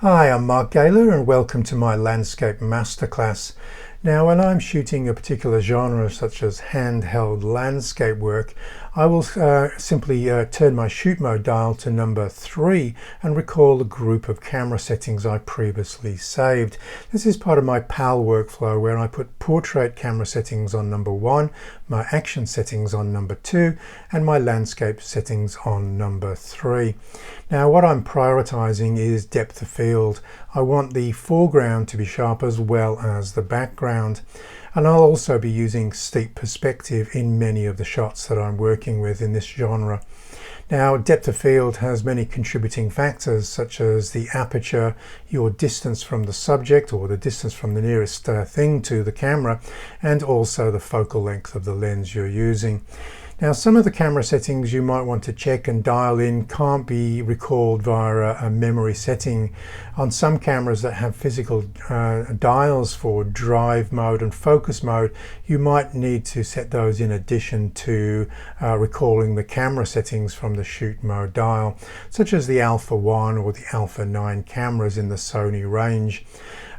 Hi, I'm Mark Gaylor and welcome to my Landscape Masterclass. Now, when I'm shooting a particular genre such as handheld landscape work, I will simply turn my shoot mode dial to number 3 and recall a group of camera settings I previously saved. This is part of my PAL workflow where I put portrait camera settings on number 1, my action settings on number 2, and my landscape settings on number 3. Now, what I'm prioritizing is depth of field. I want the foreground to be sharp as well as the background. And I'll also be using steep perspective in many of the shots that I'm working with in this genre. Now, depth of field has many contributing factors such as the aperture, your distance from the subject or the distance from the nearest thing to the camera, and also the focal length of the lens you're using. Now, some of the camera settings you might want to check and dial in can't be recalled via a memory setting. On some cameras that have physical dials for drive mode and focus mode, you might need to set those in addition to recalling the camera settings from the shoot mode dial, such as the Alpha 1 or the Alpha 9 cameras in the Sony range.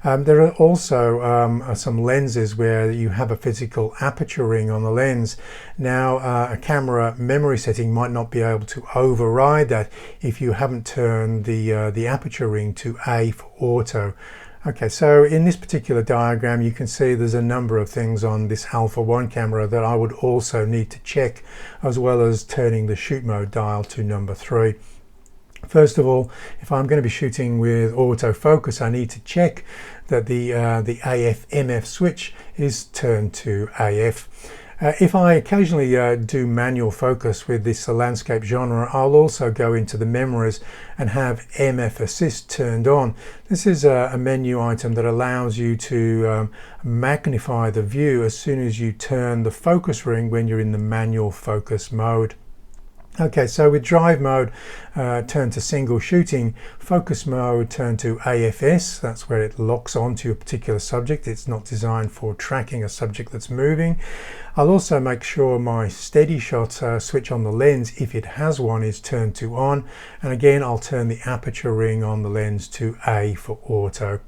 There are also some lenses where you have a physical aperture ring on the lens. Now, a camera memory setting might not be able to override that if you haven't turned the aperture ring to A for auto. Okay, so in this particular diagram you can see there's a number of things on this Alpha 1 camera that I would also need to check, as well as turning the shoot mode dial to number 3. First of all, if I'm going to be shooting with autofocus, I need to check that the AF-MF switch is turned to AF. If I occasionally do manual focus with this landscape genre, I'll also go into the memories and have MF assist turned on. This is a menu item that allows you to magnify the view as soon as you turn the focus ring when you're in the manual focus mode. Okay, so with drive mode turn to single shooting, focus mode turn to AFS, that's where it locks onto a particular subject. It's not designed for tracking a subject that's moving. I'll also make sure my steady shot switch on the lens, if it has one, is turned to on. And again, I'll turn the aperture ring on the lens to A for auto.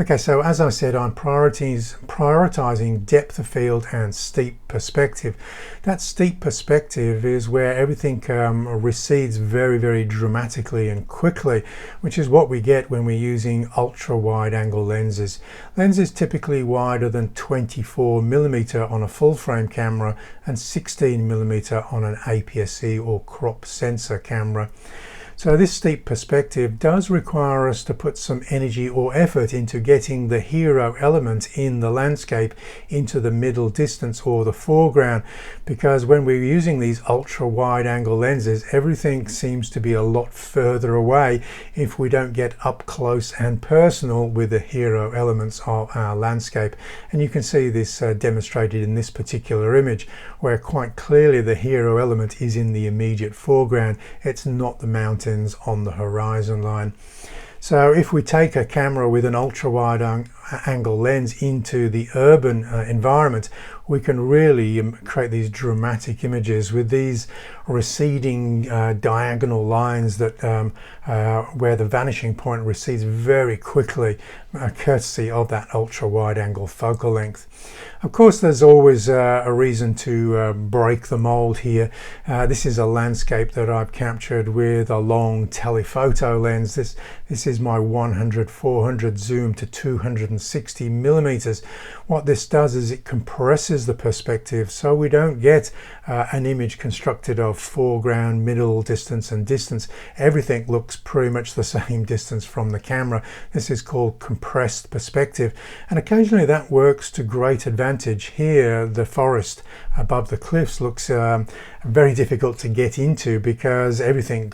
Okay, so as I said, I'm prioritizing depth of field and steep perspective. That steep perspective is where everything recedes very, very dramatically and quickly, which is what we get when we're using ultra wide angle lenses. Lenses typically wider than 24mm on a full frame camera and 16mm on an APS-C or crop sensor camera. So this steep perspective does require us to put some energy or effort into getting the hero element in the landscape into the middle distance or the foreground, because when we're using these ultra wide angle lenses, everything seems to be a lot further away if we don't get up close and personal with the hero elements of our landscape. And you can see this demonstrated in this particular image, where quite clearly the hero element is in the immediate foreground. It's not the mountain on the horizon line. So if we take a camera with an ultra wide angle lens into the urban environment, we can really create these dramatic images with these receding diagonal lines that where the vanishing point recedes very quickly, courtesy of that ultra wide angle focal length. Of course, there's always a reason to break the mold here. This is a landscape that I've captured with a long telephoto lens. This is my 100-400 zoom to 260mm. What this does is it compresses the perspective so we don't get an image constructed of foreground, middle distance and distance. Everything looks pretty much the same distance from the camera. This is called compressed perspective, and occasionally that works to great advantage. Here the forest above the cliffs looks very difficult to get into because everything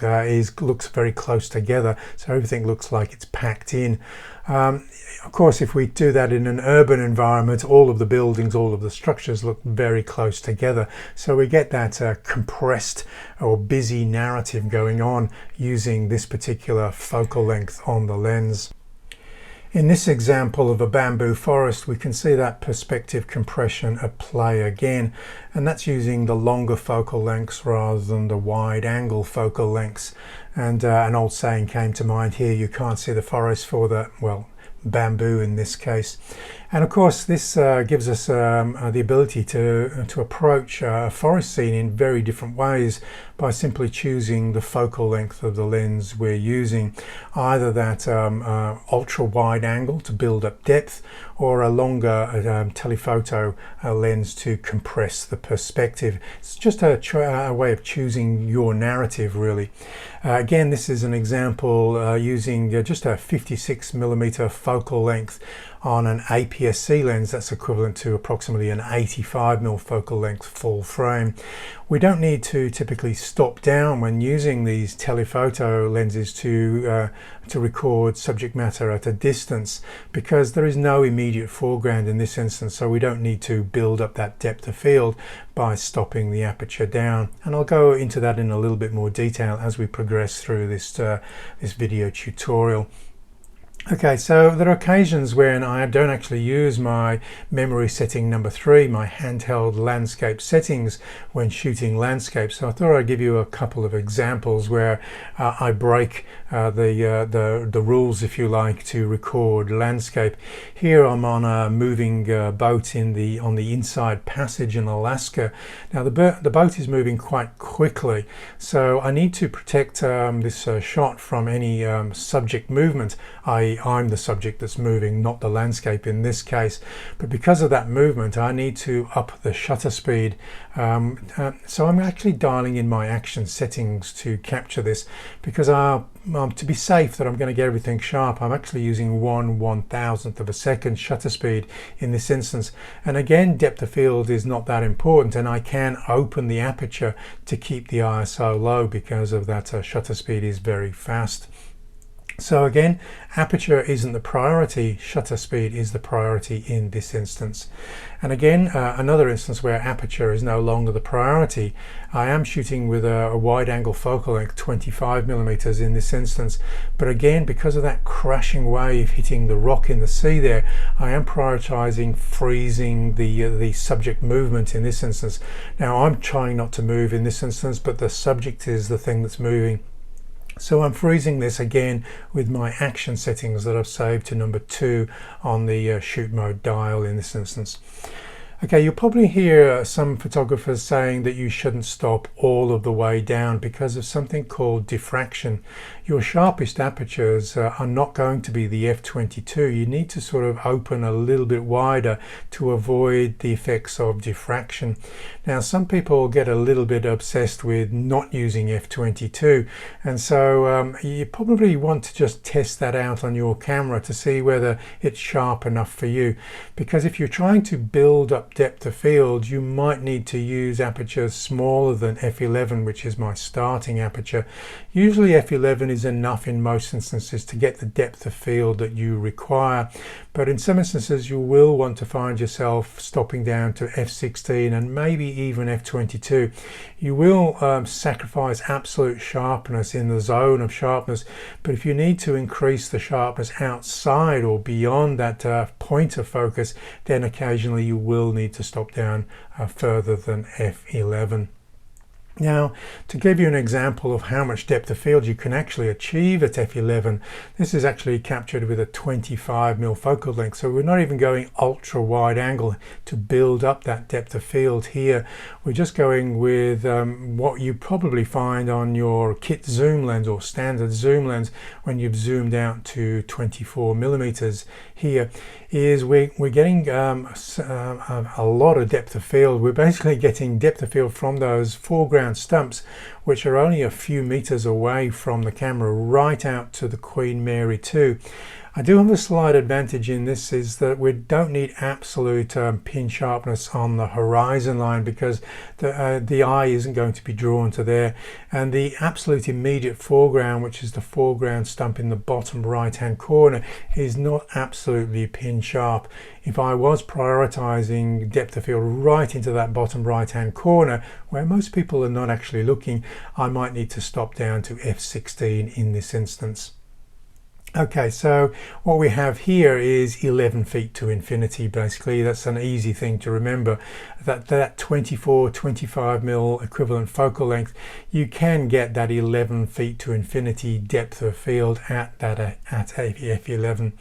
looks very close together, so everything looks like it's packed in. Of course, if we do that in an urban environment, all of the buildings, all of the structures look very close together. So we get that compressed or busy narrative going on using this particular focal length on the lens. In this example of a bamboo forest, we can see that perspective compression at play again, and that's using the longer focal lengths rather than the wide angle focal lengths. And an old saying came to mind here: you can't see the forest for the, well, bamboo in this case. And of course this gives us the ability to approach a forest scene in very different ways by simply choosing the focal length of the lens we're using, either that ultra wide angle to build up depth, or a longer telephoto lens to compress the perspective. It's just a way of choosing your narrative, really. Again, this is an example using just a 56mm focal length on an APS-C lens. That's equivalent to approximately an 85mm focal length full frame. We don't need to typically stop down when using these telephoto lenses to record subject matter at a distance, because there is no immediate foreground in this instance, so we don't need to build up that depth of field by stopping the aperture down. And I'll go into that in a little bit more detail as we progress through this video tutorial. Okay, so there are occasions when I don't actually use my memory setting number 3, my handheld landscape settings, when shooting landscapes. So I thought I'd give you a couple of examples where I break the rules, if you like, to record landscape. Here I'm on a moving boat on the inside passage in Alaska. Now the boat is moving quite quickly, so I need to protect this shot from any subject movement. I'm the subject that's moving, not the landscape in this case. But because of that movement, I need to up the shutter speed. So I'm actually dialing in my action settings to capture this, because to be safe that I'm going to get everything sharp, I'm actually using 1/1000th of a second shutter speed in this instance. And again, depth of field is not that important, and I can open the aperture to keep the ISO low because of that shutter speed is very fast. So again, aperture isn't the priority, shutter speed is the priority in this instance. And again, another instance where aperture is no longer the priority. I am shooting with a wide angle focal length, 25mm in this instance, but again, because of that crashing wave hitting the rock in the sea there, I am prioritizing freezing the subject movement in this instance. Now I'm trying not to move in this instance, but the subject is the thing that's moving. So I'm freezing this again with my action settings that I've saved to number 2 on the shoot mode dial in this instance. Okay, you'll probably hear some photographers saying that you shouldn't stop all of the way down because of something called diffraction. Your sharpest apertures are not going to be the f/22. You need to sort of open a little bit wider to avoid the effects of diffraction. Now, some people get a little bit obsessed with not using f/22, and so you probably want to just test that out on your camera to see whether it's sharp enough for you. Because if you're trying to build up depth of field, you might need to use apertures smaller than f11, which is my starting aperture. Usually f11 is enough in most instances to get the depth of field that you require, but in some instances you will want to find yourself stopping down to f16 and maybe even f22. You will sacrifice absolute sharpness in the zone of sharpness, but if you need to increase the sharpness outside or beyond that point of focus, then occasionally you will need to stop down further than f11. Now, to give you an example of how much depth of field you can actually achieve at f11, this is actually captured with a 25mm focal length, so we're not even going ultra wide angle to build up that depth of field here. We're just going with what you probably find on your kit zoom lens or standard zoom lens when you've zoomed out to 24mm. Here is we're getting a lot of depth of field. We're basically getting depth of field from those foreground stumps, which are only a few meters away from the camera, right out to the Queen Mary 2. I do have a slight advantage in this, is that we don't need absolute pin sharpness on the horizon line, because the eye isn't going to be drawn to there, and the absolute immediate foreground, which is the foreground stump in the bottom right hand corner, is not absolutely pin sharp. If I was prioritizing depth of field right into that bottom right hand corner where most people are not actually looking, I might need to stop down to f16 in this instance. Okay, so what we have here is 11 feet to infinity. Basically, that's an easy thing to remember. That 24, 25 mil equivalent focal length, you can get that 11 feet to infinity depth of field at f11.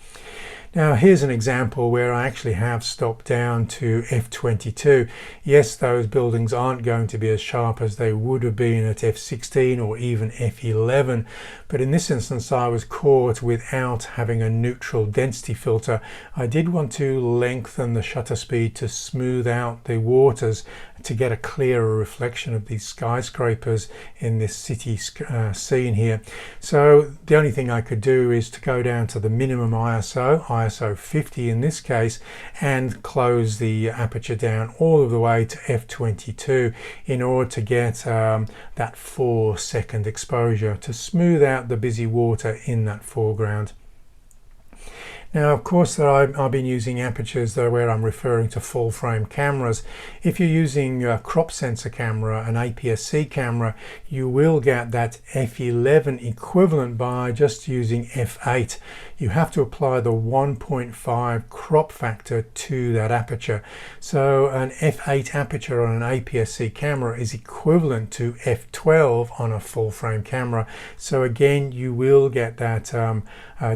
Now here's an example where I actually have stopped down to f22. Yes, those buildings aren't going to be as sharp as they would have been at f16 or even f11, but in this instance I was caught without having a neutral density filter. I did want to lengthen the shutter speed to smooth out the waters to get a clearer reflection of these skyscrapers in this city scene here. So the only thing I could do is to go down to the minimum ISO 50 in this case, and close the aperture down all of the way to f22 in order to get that 4-second exposure to smooth out the busy water in that foreground. Now, of course, I've been using apertures though where I'm referring to full frame cameras. If you're using a crop sensor camera, an APS-C camera, you will get that f11 equivalent by just using f8. You have to apply the 1.5 crop factor to that aperture. So an f8 aperture on an APS-C camera is equivalent to f12 on a full frame camera. So again, you will get that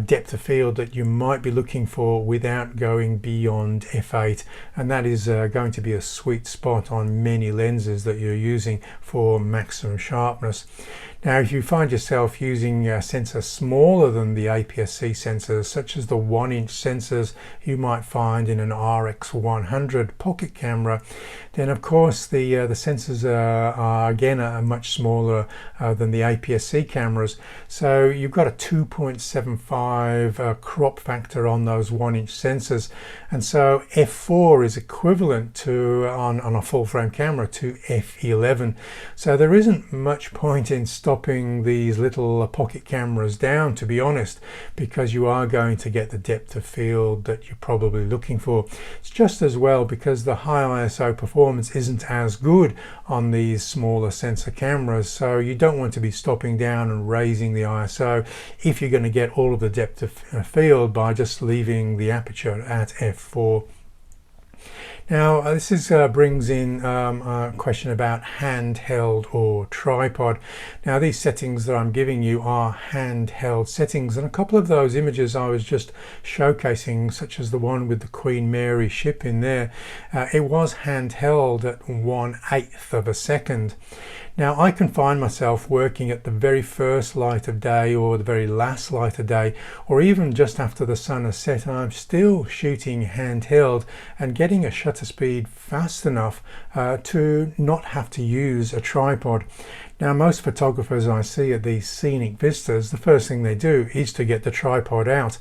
depth of field that you might be looking for without going beyond f8, and that is going to be a sweet spot on many lenses that you're using for maximum sharpness. Now, if you find yourself using a sensor smaller than the APS-C sensors, such as the 1-inch sensors you might find in an RX100 pocket camera, then of course the sensors are again much smaller than the APS-C cameras. So you've got a 2.75 crop factor on those 1-inch sensors, and so f4 is equivalent to on a full frame camera to f11. So there isn't much point in stopping these little pocket cameras down, to be honest, because you are going to get the depth of field that you're probably looking for. It's just as well because the high ISO performance isn't as good on these smaller sensor cameras, so you don't want to be stopping down and raising the ISO if you're going to get all of the depth of field by just leaving the aperture at f4. Now this brings in a question about handheld or tripod. Now these settings that I'm giving you are handheld settings, and a couple of those images I was just showcasing, such as the one with the Queen Mary ship in there, it was handheld at 1/8 of a second. Now I can find myself working at the very first light of day or the very last light of day, or even just after the sun has set, and I'm still shooting handheld and getting a shutter speed fast enough to not have to use a tripod. Now most photographers I see at these scenic vistas, the first thing they do is to get the tripod out.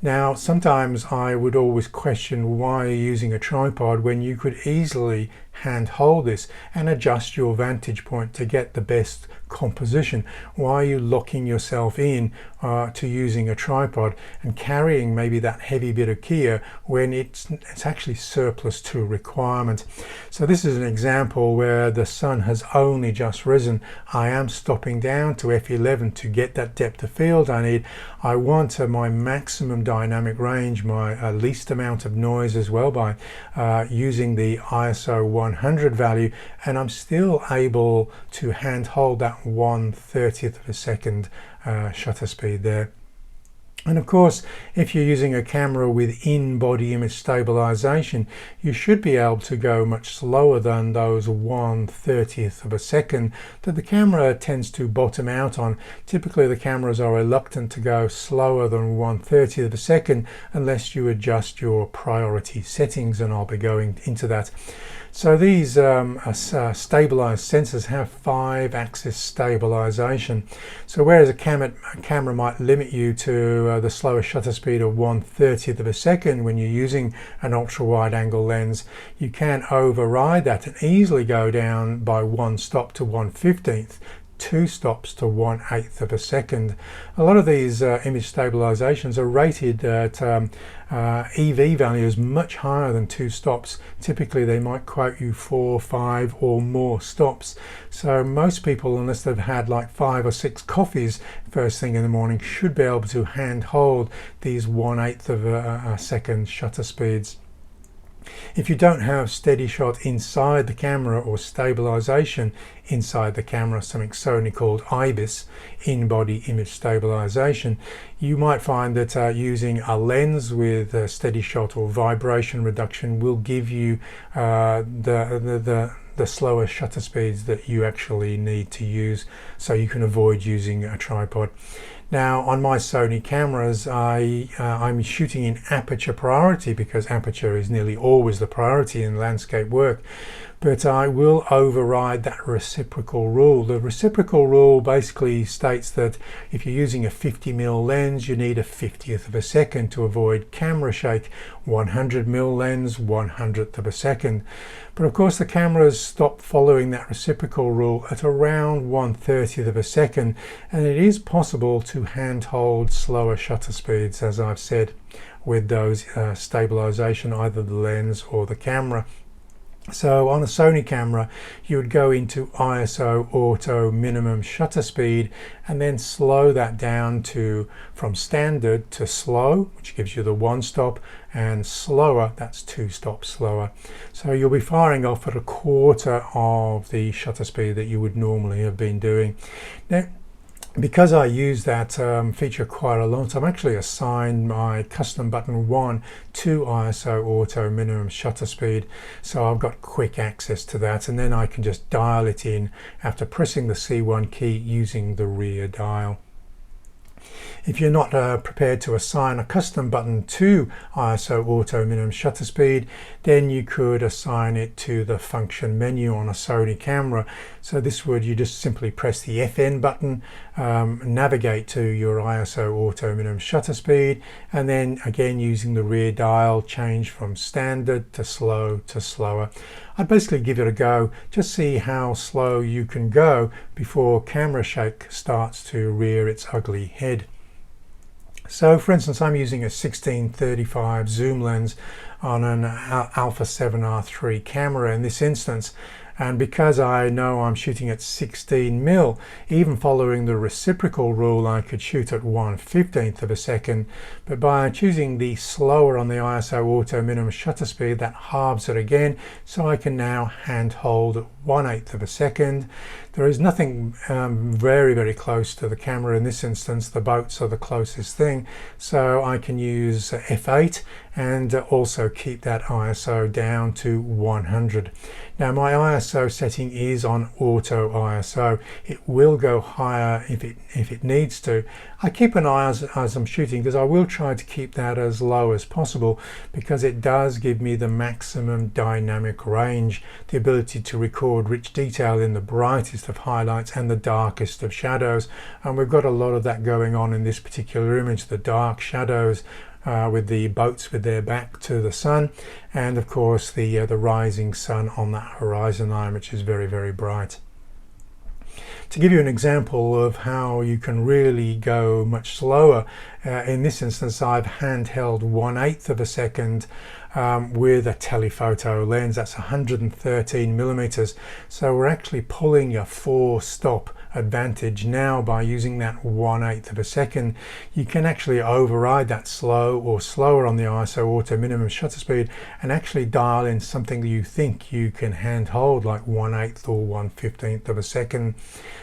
Now sometimes I would always question why you're using a tripod when you could easily hand hold this and adjust your vantage point to get the best composition. Why are you locking yourself in to using a tripod and carrying maybe that heavy bit of gear when it's actually surplus to requirement? So this is an example where the sun has only just risen. I am stopping down to f11 to get that depth of field I need. I want my maximum dynamic range, my least amount of noise as well, by using the ISO 100 value, and I'm still able to hand hold that 1/30th of a second shutter speed there. And of course, if you're using a camera with in-body image stabilization, you should be able to go much slower than those 1/30th of a second that the camera tends to bottom out on. Typically the cameras are reluctant to go slower than 1/30th of a second unless you adjust your priority settings, and I'll be going into that. So these stabilized sensors have 5-axis stabilization. So whereas a camera might limit you to the slower shutter speed of 1/30th of a second when you're using an ultra wide angle lens, you can override that and easily go down by 1 stop to 1/15th 2 stops to 1/8 of a second. A lot of these image stabilizations are rated at EV values much higher than 2 stops. Typically they might quote you 4, 5 or more stops. So most people, unless they've had like 5 or 6 coffees first thing in the morning, should be able to hand hold these 1/8 of a second shutter speeds. If you don't have steady shot inside the camera or stabilization inside the camera, something Sony called IBIS, in-body image stabilization, you might find that using a lens with a steady shot or vibration reduction will give you the slower shutter speeds that you actually need to use, so you can avoid using a tripod. Now on my Sony cameras, I'm shooting in aperture priority because aperture is nearly always the priority in landscape work, but I will override that reciprocal rule. The reciprocal rule basically states that if you're using a 50mm lens, you need a 50th of a second to avoid camera shake. 100mm lens, 100th of a second. But of course the cameras stop following that reciprocal rule at around 1/30th of a second, and it is possible to handhold slower shutter speeds, as I've said, with those stabilization, either the lens or the camera. So on a Sony camera, you would go into ISO auto minimum shutter speed and then slow that down to from standard to slow, which gives you the 1 stop, and slower, that's 2 stops slower. So you'll be firing off at 1/4 of the shutter speed that you would normally have been doing. Now, because I use that feature quite a lot, I'm actually assigned my custom button 1 to ISO auto minimum shutter speed, so I've got quick access to that, and then I can just dial it in after pressing the C1 key using the rear dial. If you're not prepared to assign a custom button to ISO auto minimum shutter speed, then you could assign it to the function menu on a Sony camera. So this would, you just simply press the FN button, navigate to your ISO auto minimum shutter speed, and then again using the rear dial, change from standard to slow to slower. I'd basically give it a go, just see how slow you can go before camera shake starts to rear its ugly head. So for instance, I'm using a 16-35 zoom lens on an Alpha 7R3 camera in this instance, and because I know I'm shooting at 16mm, even following the reciprocal rule, I could shoot at 1/15th of a second, but by choosing the slower on the ISO auto minimum shutter speed, that halves it again, so I can now hand hold at 1/8 of a second. There is nothing very close to the camera in this instance. The boats are the closest thing, so I can use F8 and also keep that ISO down to 100. Now my ISO setting is on auto ISO. It will go higher if it needs to. I keep an eye as I'm shooting, because I will try to keep that as low as possible, because it does give me the maximum dynamic range, the ability to record rich detail in the brightest of highlights and the darkest of shadows, and we've got a lot of that going on in this particular image. The dark shadows with the boats with their back to the sun, and of course the rising sun on that horizon line, which is very bright. To give you an example of how you can really go much slower, in this instance I've handheld 1/8 of a second with a telephoto lens. That's 113mm, so we're actually pulling a 4-stop advantage now by using that 1/8 of a second. You can actually override that slow or slower on the ISO auto minimum shutter speed and actually dial in something that you think you can handhold, like 1/8 or 1/15th of a second,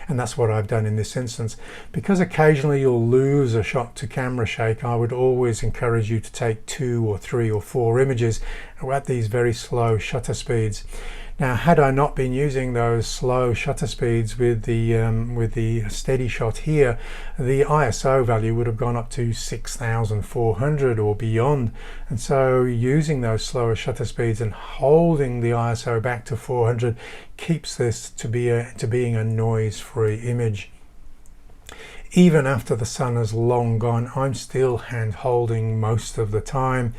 and that's what I've done in this instance. Because occasionally you'll lose a shot to camera shake, I would always encourage you to take 2 or 3 or 4 images at these very slow shutter speeds. Now, had I not been using those slow shutter speeds with the steady shot here, the ISO value would have gone up to 6,400 or beyond. And so using those slower shutter speeds and holding the ISO back to 400 keeps this to being a noise-free image. Even after the sun has long gone, I'm still hand holding most of the time.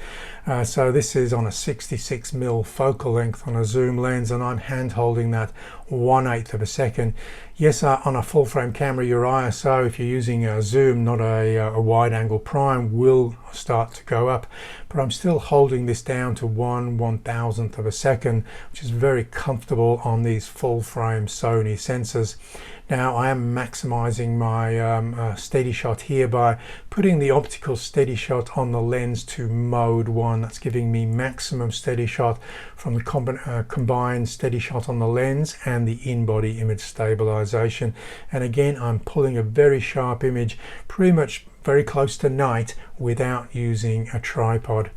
So this is on a 66mm focal length on a zoom lens, and I'm hand holding that 1/8 of a second. Yes, on a full frame camera, your ISO, if you're using a zoom, not a wide angle prime, will start to go up, but I'm still holding this down to 1/1000th of a second, which is very comfortable on these full frame Sony sensors. Now I am maximizing my steady shot here by putting the optical steady shot on the lens to mode 1. That's giving me maximum steady shot from the combined steady shot on the lens and the in-body image stabilization. And again, I'm pulling a very sharp image, pretty much very close to night, without using a tripod.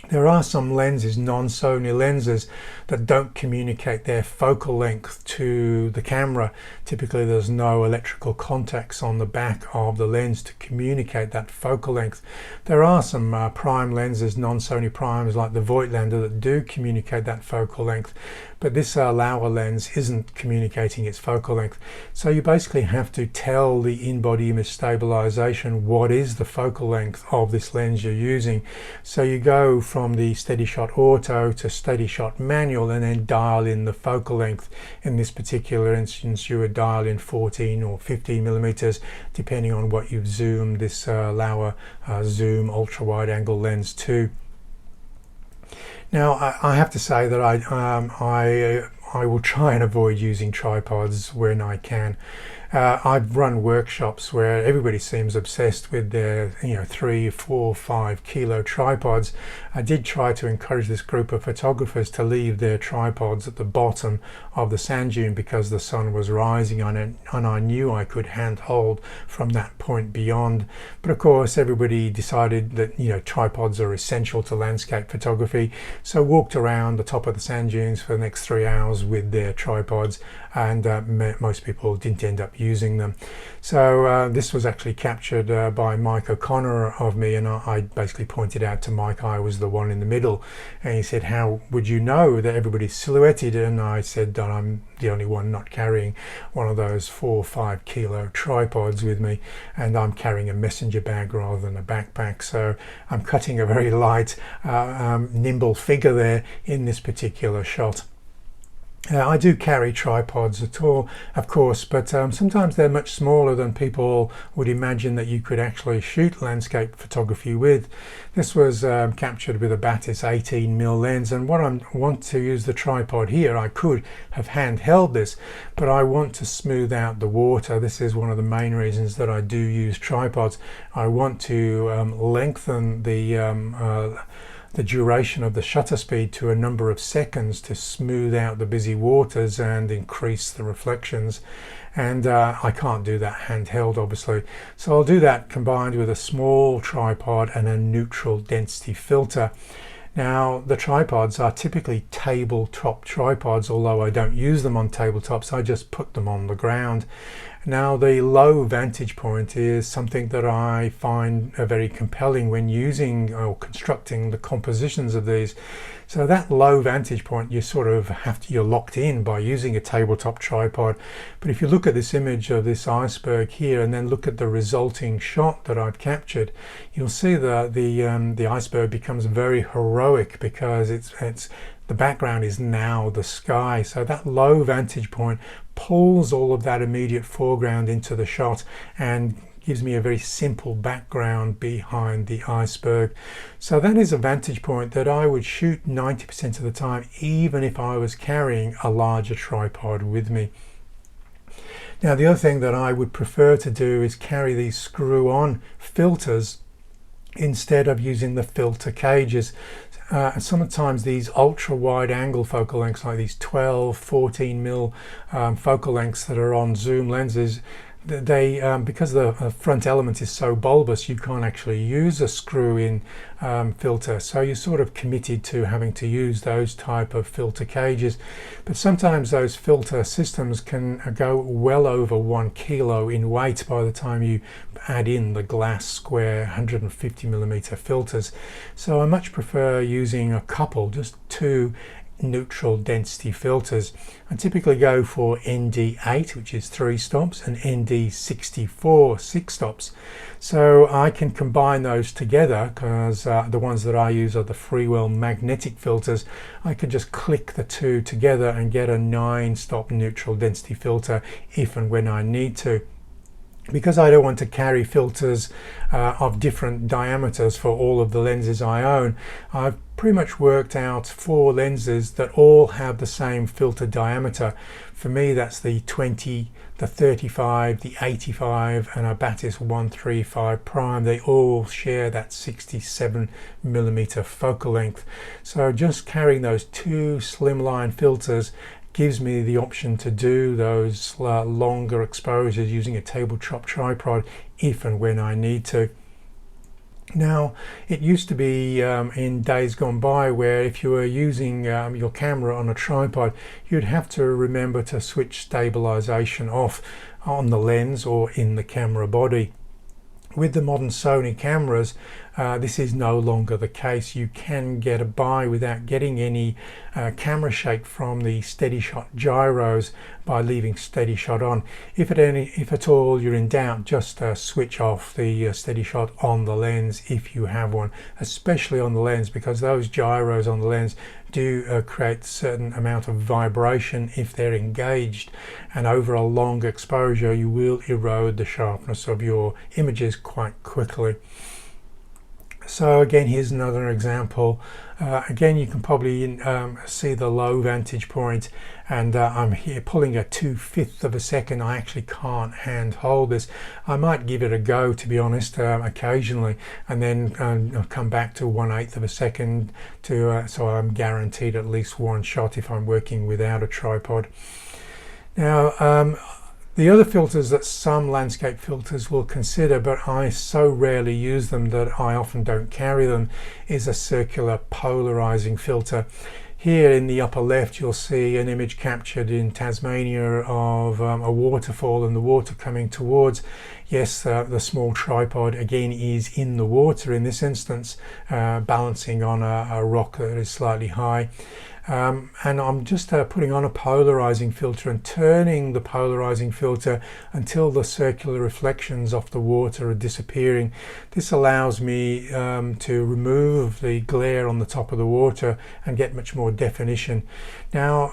There are some lenses, non-Sony lenses, that don't communicate their focal length to the camera. Typically there's no electrical contacts on the back of the lens to communicate that focal length. There are some prime lenses, non-Sony primes like the Voigtlander, that do communicate that focal length, but this Laowa lens isn't communicating its focal length. So you basically have to tell the in-body image stabilization what is the focal length of this lens you're using. So you go from the steady shot auto to steady shot manual and then dial in the focal length. In this particular instance, you would dial in 14 or 15 millimeters, depending on what you've zoomed this Laowa zoom ultra wide angle lens to. Now I have to say that I will try and avoid using tripods when I can. I've run workshops where everybody seems obsessed with their 3, 4, 5 kilo tripods. I did try to encourage this group of photographers to leave their tripods at the bottom of the sand dune because the sun was rising on it, and I knew I could handhold from that point beyond. But of course everybody decided that tripods are essential to landscape photography, so walked around the top of the sand dunes for the next 3 hours with their tripods, and most people didn't end up using them. So this was actually captured by Mike O'Connor of me, and I basically pointed out to Mike I was the one in the middle, and he said, "How would you know that everybody's silhouetted?" And I said that I'm the only one not carrying one of those 4 or 5 kilo tripods with me, and I'm carrying a messenger bag rather than a backpack, so I'm cutting a very light nimble figure there in this particular shot. I do carry tripods at all, of course, but sometimes they're much smaller than people would imagine that you could actually shoot landscape photography with. This was captured with a Batis 18mm lens, and what I want to use the tripod here, I could have handheld this, but I want to smooth out the water. This is one of the main reasons that I do use tripods. I want to lengthen the duration of the shutter speed to a number of seconds to smooth out the busy waters and increase the reflections, and I can't do that handheld obviously, so I'll do that combined with a small tripod and a neutral density filter. Now the tripods are typically tabletop tripods, although I don't use them on tabletops, I just put them on the ground. Now the low vantage point is something that I find very compelling when using or constructing the compositions of these. So that low vantage point, you sort of you're locked in by using a tabletop tripod. But if you look at this image of this iceberg here and then look at the resulting shot that I've captured, you'll see that the iceberg becomes very heroic because the background is now the sky. So that low vantage point pulls all of that immediate foreground into the shot and gives me a very simple background behind the iceberg. So that is a vantage point that I would shoot 90% of the time, even if I was carrying a larger tripod with me. Now the other thing that I would prefer to do is carry these screw-on filters instead of using the filter cages. Sometimes these ultra wide angle focal lengths, like these 12, 14mm focal lengths that are on zoom lenses, they because the front element is so bulbous, you can't actually use a screw-in filter, so you're sort of committed to having to use those type of filter cages. But sometimes those filter systems can go well over 1 kilo in weight by the time you add in the glass square 150mm filters. So I much prefer using a couple, just 2 neutral density filters. I typically go for ND8, which is 3 stops, and ND64, 6 stops. So I can combine those together because the ones that I use are the freewheel magnetic filters. I could just click the two together and get a 9-stop neutral density filter if and when I need to. Because I don't want to carry filters of different diameters for all of the lenses I own, I've pretty much worked out 4 lenses that all have the same filter diameter. For me, that's the 20, the 35, the 85, and a Batis 135 prime. They all share that 67mm focal length. So just carrying those 2 slimline filters gives me the option to do those longer exposures using a tabletop tripod if and when I need to. Now, it used to be in days gone by where if you were using your camera on a tripod, you'd have to remember to switch stabilization off on the lens or in the camera body. With the modern Sony cameras, this is no longer the case. You can get by without getting any camera shake from the steady shot gyros by leaving steady shot on. If at all you're in doubt, just switch off the steady shot on the lens if you have one, especially on the lens, because those gyros on the lens do create a certain amount of vibration if they're engaged, and over a long exposure you will erode the sharpness of your images quite quickly. So again, here's another example. Again, you can probably see the low vantage point, and I'm here pulling a 2/5 of a second. I actually can't hand hold this. I might give it a go, to be honest, occasionally, and then come back to 1/8 of a second to so I'm guaranteed at least one shot if I'm working without a tripod. Now, the other filters that some landscape filters will consider, but I so rarely use them that I often don't carry them, is a circular polarizing filter. Here in the upper left you'll see an image captured in Tasmania of a waterfall and the water coming towards. Yes, the small tripod again is in the water in this instance, balancing on a rock that is slightly high. And I'm just putting on a polarizing filter and turning the polarizing filter until the circular reflections off the water are disappearing. This allows me to remove the glare on the top of the water and get much more definition. Now,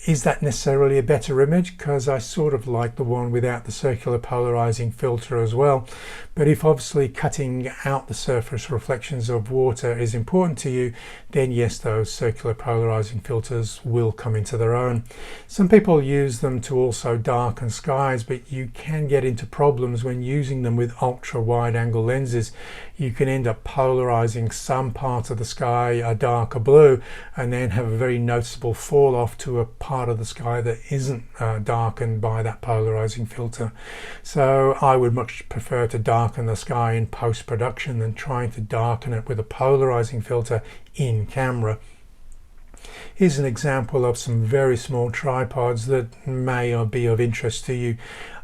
is that necessarily a better image? Because I sort of like the one without the circular polarizing filter as well. But if obviously cutting out the surface reflections of water is important to you, then yes, those circular polarizing filters will come into their own. Some people use them to also darken skies, but you can get into problems when using them with ultra wide angle lenses. You can end up polarizing some part of the sky a darker blue and then have a very noticeable fall off to a part of the sky that isn't darkened by that polarizing filter. So I would much prefer to darken the sky in post-production than trying to darken it with a polarizing filter in camera. Here's an example of some very small tripods that may be of interest to you.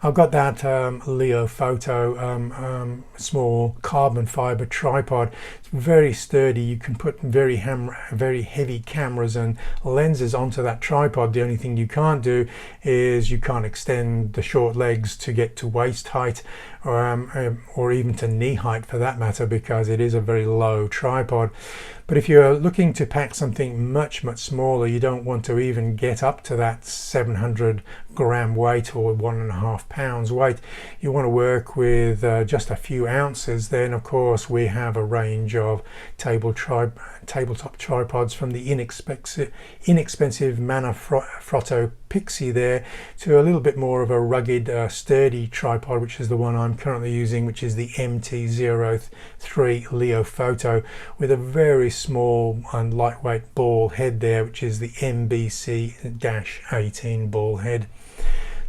I've got that Leo Photo small carbon fiber tripod. It's very sturdy. You can put very heavy cameras and lenses onto that tripod. The only thing you can't do is you can't extend the short legs to get to waist height, or even to knee height for that matter, because it is a very low tripod. But if you're looking to pack something much smaller, you don't want to even get up to that 700 gram weight or 1.5 pounds weight. You want to work with just a few ounces. Then of course we have a range of tabletop tripods, from the inexpensive Manfrotto Pixie there to a little bit more of a rugged sturdy tripod, which is the one I'm currently using, which is the MT-03 Leo Photo, with a very small and lightweight ball head there, which is the MBC-18 ball head.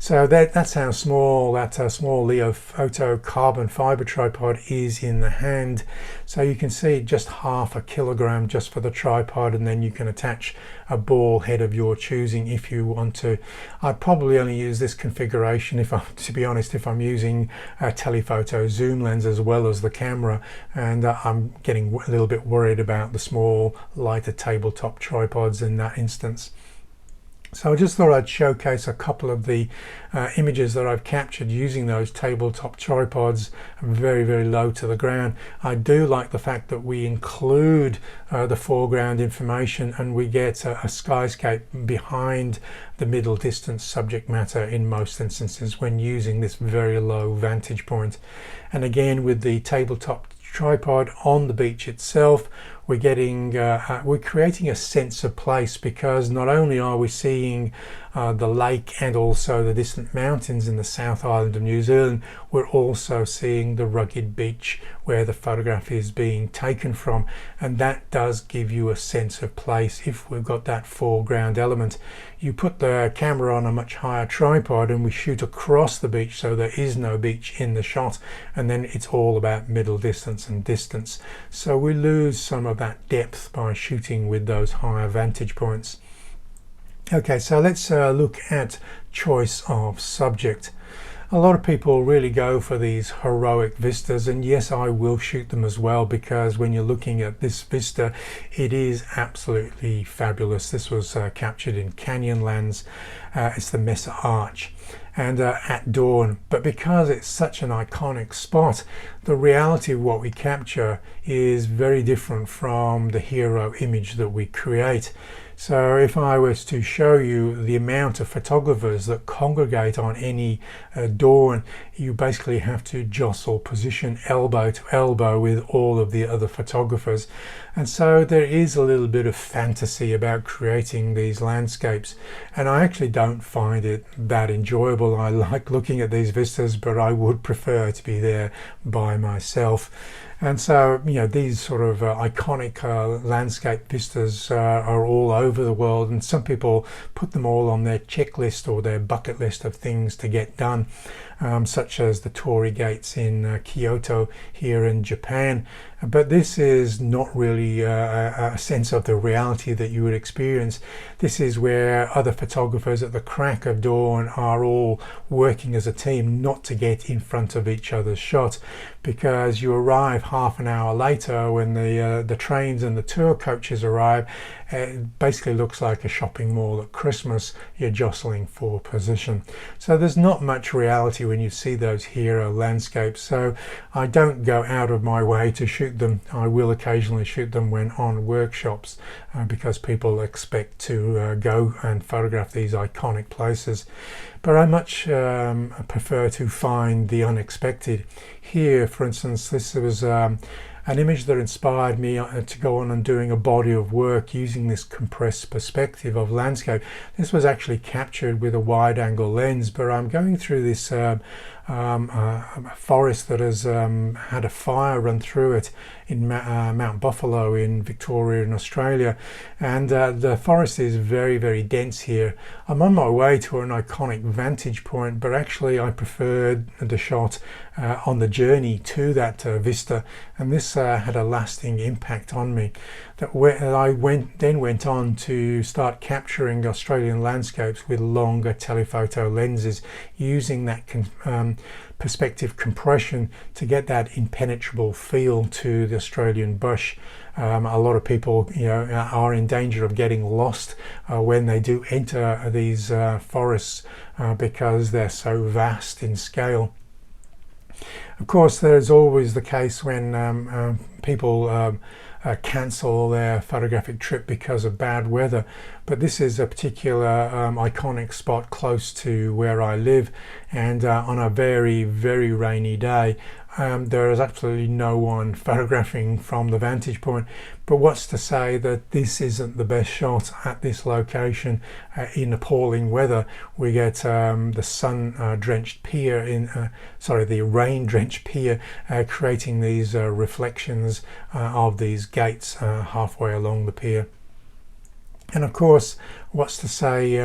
So that's how small that small Leo Photo carbon fiber tripod is in the hand. So you can see just half a kilogram just for the tripod, and then you can attach a ball head of your choosing if you want to. I'd probably only use this configuration if I'm, to be honest, if I'm using a telephoto zoom lens as well as the camera, and I'm getting a little bit worried about the small lighter tabletop tripods in that instance. So I just thought I'd showcase a couple of the images that I've captured using those tabletop tripods very, very low to the ground. I do like the fact that we include the foreground information, and we get a skyscape behind the middle distance subject matter in most instances when using this very low vantage point. And again, with the tabletop tripod on the beach itself, we're creating a sense of place, because not only are we seeing the lake and also the distant mountains in the South Island of New Zealand, we're also seeing the rugged beach where the photograph is being taken from, and that does give you a sense of place if we've got that foreground element. You put the camera on a much higher tripod and we shoot across the beach, so there is no beach in the shot, and then it's all about middle distance and distance, so we lose some of that depth by shooting with those higher vantage points. Okay, so let's look at choice of subject. A lot of people really go for these heroic vistas, and yes, I will shoot them as well, because when you're looking at this vista, it is absolutely fabulous. This was captured in Canyonlands. It's the Mesa Arch, and at dawn. But because it's such an iconic spot, the reality of what we capture is very different from the hero image that we create. So if I was to show you the amount of photographers that congregate on any dawn, you basically have to jostle position elbow to elbow with all of the other photographers. And so there is a little bit of fantasy about creating these landscapes, and I actually don't find it that enjoyable. I like looking at these vistas, but I would prefer to be there by myself. And so, you know, these sort of iconic landscape vistas are all over the world, and some people put them all on their checklist or their bucket list of things to get done, such as the Torii Gates in Kyoto here in Japan. But this is not really a sense of the reality that you would experience. This is where other photographers at the crack of dawn are all working as a team not to get in front of each other's shot, because you arrive half an hour later when the trains and the tour coaches arrive. It basically looks like a shopping mall at Christmas. You're jostling for position. So there's not much reality when you see those hero landscapes. So I don't go out of my way to shoot them. I will occasionally shoot them when on workshops, because people expect to go and photograph these iconic places. But I much prefer to find the unexpected. Here, for instance, this was an image that inspired me to go on and doing a body of work using this compressed perspective of landscape. This was actually captured with a wide angle lens, but I'm going through this forest that has had a fire run through it in Mount Buffalo in Victoria in Australia, and the forest is very, very dense here. I'm on my way to an iconic vantage point, but actually I preferred the shot on the journey to that vista, and this had a lasting impact on me. I then went on to start capturing Australian landscapes with longer telephoto lenses, using that perspective compression to get that impenetrable feel to the Australian bush. A lot of people, you know, are in danger of getting lost when they do enter these forests because they're so vast in scale. Of course, there's always the case when people cancel their photographic trip because of bad weather, but this is a particular iconic spot close to where I live, and on a very, very rainy day there is absolutely no one photographing from the vantage point. But what's to say that this isn't the best shot at this location in appalling weather? We get the sun-drenched pier the rain-drenched pier creating these reflections of these gates halfway along the pier. And of course, what's to say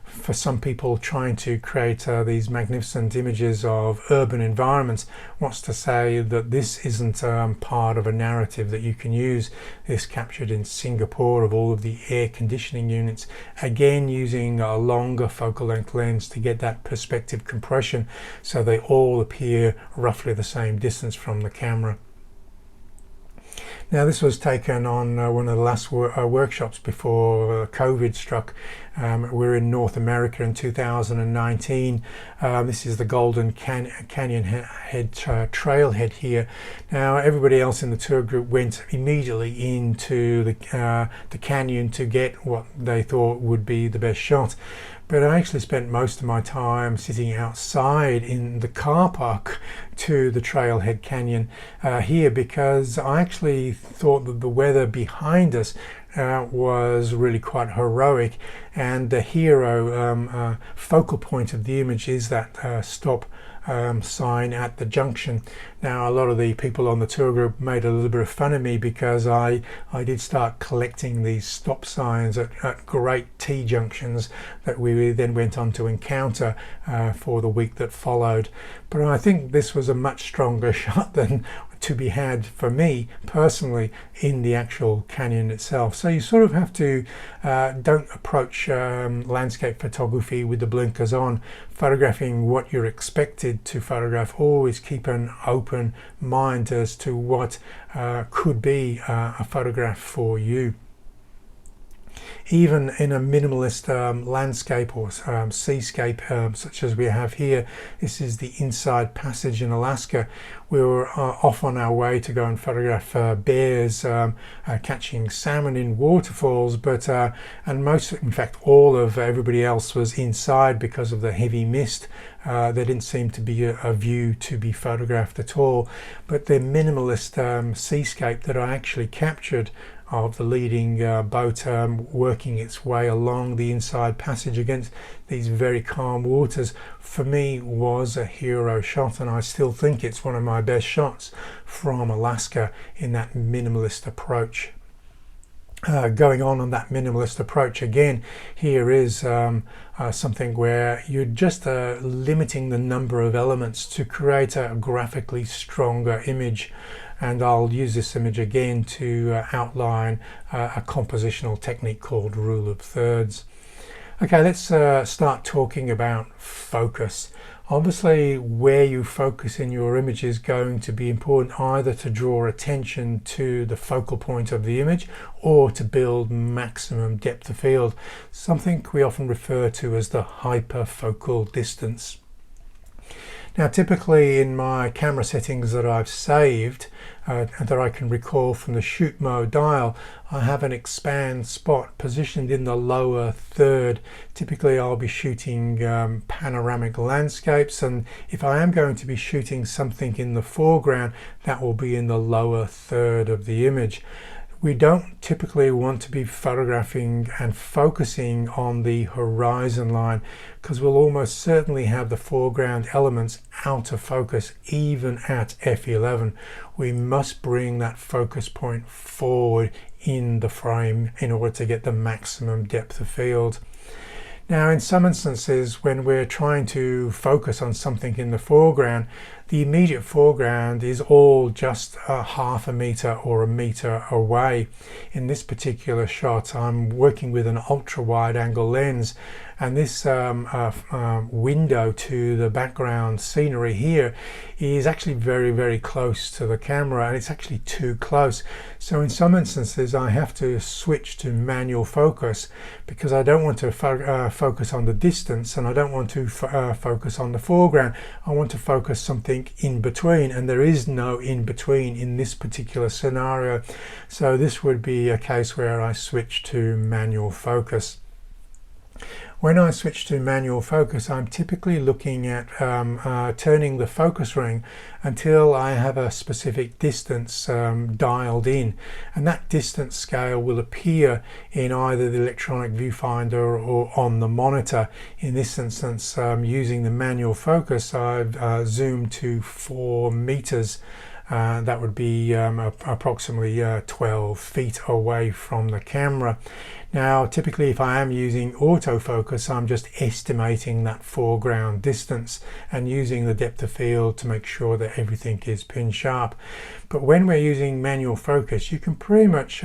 for some people trying to create these magnificent images of urban environments, what's to say that this isn't part of a narrative that you can use? This captured in Singapore of all of the air conditioning units, again using a longer focal length lens to get that perspective compression so they all appear roughly the same distance from the camera. Now, this was taken on one of the last workshops before COVID struck. We're in North America in 2019. This is the Golden Canyon head trailhead here. Now, everybody else in the tour group went immediately into the canyon to get what they thought would be the best shot. But I actually spent most of my time sitting outside in the car park to the Trailhead Canyon here, because I actually thought that the weather behind us was really quite heroic, and the hero focal point of the image is that stop sign at the junction. Now, a lot of the people on the tour group made a little bit of fun of me because I did start collecting these stop signs at great T junctions that we then went on to encounter for the week that followed. But I think this was a much stronger shot than to be had for me personally in the actual canyon itself. So you sort of have to don't approach landscape photography with the blinkers on, photographing what you're expected to photograph. Always keep an open mind as to what could be a photograph for you. Even in a minimalist landscape or seascape such as we have here, this is the Inside Passage in Alaska. We were off on our way to go and photograph bears catching salmon in waterfalls, but and most, in fact, all of everybody else was inside because of the heavy mist. There didn't seem to be a view to be photographed at all. But the minimalist seascape that I actually captured of the leading boat working its way along the Inside Passage against these very calm waters, for me was a hero shot, and I still think it's one of my best shots from Alaska in that minimalist approach. Going on that minimalist approach again, here is something where you're just limiting the number of elements to create a graphically stronger image. And I'll use this image again to outline a compositional technique called rule of thirds. Okay, let's start talking about focus. Obviously, where you focus in your image is going to be important, either to draw attention to the focal point of the image or to build maximum depth of field, something we often refer to as the hyperfocal distance. Now, typically in my camera settings that I've saved, that I can recall from the shoot mode dial, I have an expand spot positioned in the lower third. Typically I'll be shooting panoramic landscapes, and if I am going to be shooting something in the foreground, that will be in the lower third of the image. We don't typically want to be photographing and focusing on the horizon line, because we'll almost certainly have the foreground elements out of focus even at f11. We must bring that focus point forward in the frame in order to get the maximum depth of field. Now, in some instances, when we're trying to focus on something in the foreground, the immediate foreground is all just a half a meter or a meter away. In this particular shot, I'm working with an ultra wide angle lens, and this window to the background scenery here is actually very, very close to the camera, and it's actually too close. So in some instances I have to switch to manual focus, because I don't want to focus on the distance, and I don't want to focus on the foreground. I want to focus something in between, and there is no in between in this particular scenario. So this would be a case where I switch to manual focus. When I switch to manual focus, I'm typically looking at turning the focus ring until I have a specific distance dialed in, and that distance scale will appear in either the electronic viewfinder or on the monitor. In this instance, using the manual focus, I've zoomed to 4 meters. That would be approximately 12 feet away from the camera. Now typically if I am using autofocus, I'm just estimating that foreground distance and using the depth of field to make sure that everything is pin sharp. But when we're using manual focus, you can pretty much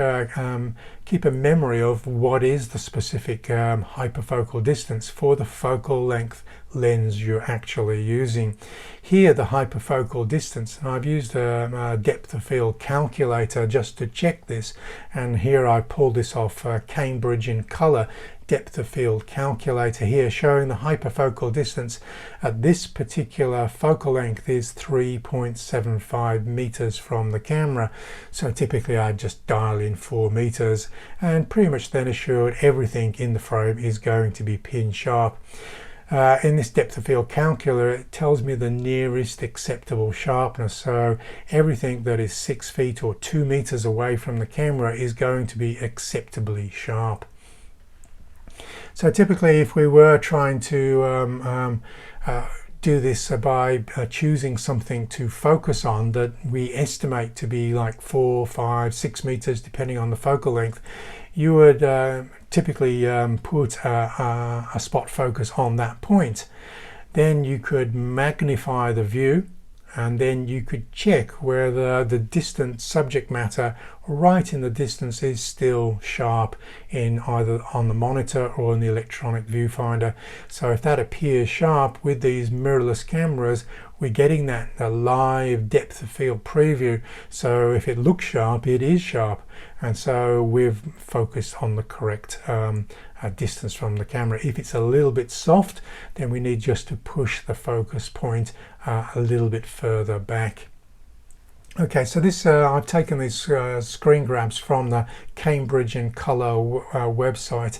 keep a memory of what is the specific hyperfocal distance for the focal length lens you're actually using. Here the hyperfocal distance, and I've used a depth of field calculator just to check this, and here I pulled this off Cambridge in Color depth of field calculator here, showing the hyperfocal distance at this particular focal length is 3.75 meters from the camera. So typically I just dial in 4 meters and pretty much then assured everything in the frame is going to be pin sharp. In this depth of field calculator, it tells me the nearest acceptable sharpness, so everything that is 6 feet or 2 meters away from the camera is going to be acceptably sharp. So typically if we were trying to do this by choosing something to focus on that we estimate to be like 4, 5, 6 meters depending on the focal length, you would typically put a spot focus on that point. Then you could magnify the view, and then you could check whether the distant subject matter right in the distance is still sharp in either on the monitor or in the electronic viewfinder. So if that appears sharp with these mirrorless cameras, we're getting that live depth of field preview. So if it looks sharp, it is sharp, and so we've focused on the correct distance from the camera. If it's a little bit soft, then we need just to push the focus point a little bit further back. Okay, so this I've taken these screen grabs from the Cambridge in Color website,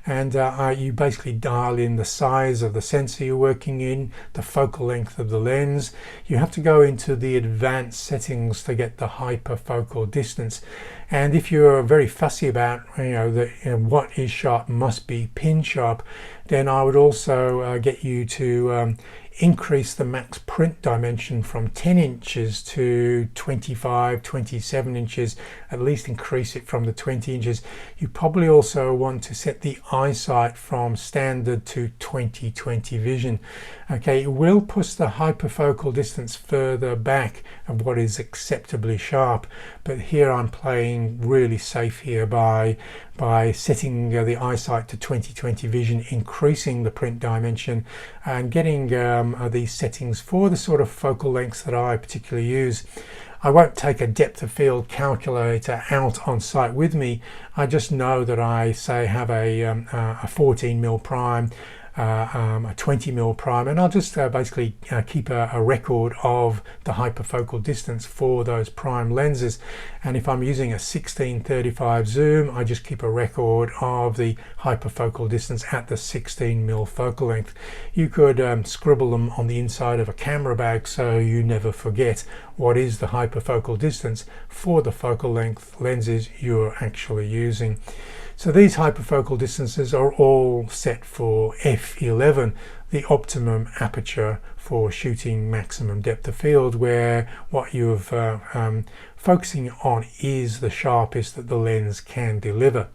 and you basically dial in the size of the sensor you're working in, the focal length of the lens. You have to go into the advanced settings to get the hyperfocal distance, and if you're very fussy about what is sharp must be pin sharp, then I would also get you to increase the max print dimension from 10 inches to 25, 27 inches, at least increase it from the 20 inches. You probably also want to set the eyesight from standard to 20/20 vision. Okay, it will push the hyperfocal distance further back of what is acceptably sharp, but here I'm playing really safe here by setting the eyesight to 20/20 vision, increasing the print dimension, and getting these settings for the sort of focal lengths that I particularly use. I won't take a depth of field calculator out on site with me. I just know that I say have a 14mm prime, a 20mm prime, and I'll just basically keep a record of the hyperfocal distance for those prime lenses. And if I'm using a 16-35 zoom, I just keep a record of the hyperfocal distance at the 16mm focal length. You could scribble them on the inside of a camera bag so you never forget what is the hyperfocal distance for the focal length lenses you're actually using. So these hyperfocal distances are all set for f11, the optimum aperture for shooting maximum depth of field, where what you're focusing on is the sharpest that the lens can deliver.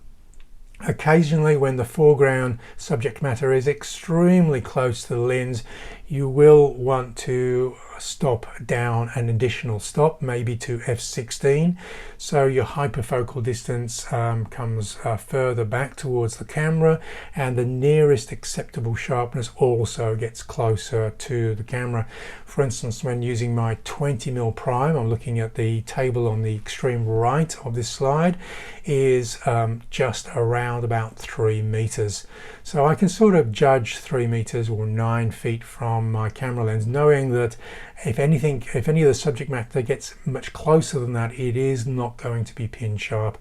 Occasionally, when the foreground subject matter is extremely close to the lens, you will want to stop down an additional stop, maybe to f16, so your hyperfocal distance comes further back towards the camera, and the nearest acceptable sharpness also gets closer to the camera. For instance, when using my 20mm prime, I'm looking at the table on the extreme right of this slide, is just around about 3 meters. So I can sort of judge 3 meters or 9 feet from my camera lens, knowing that if any of the subject matter gets much closer than that, it is not going to be pin sharp,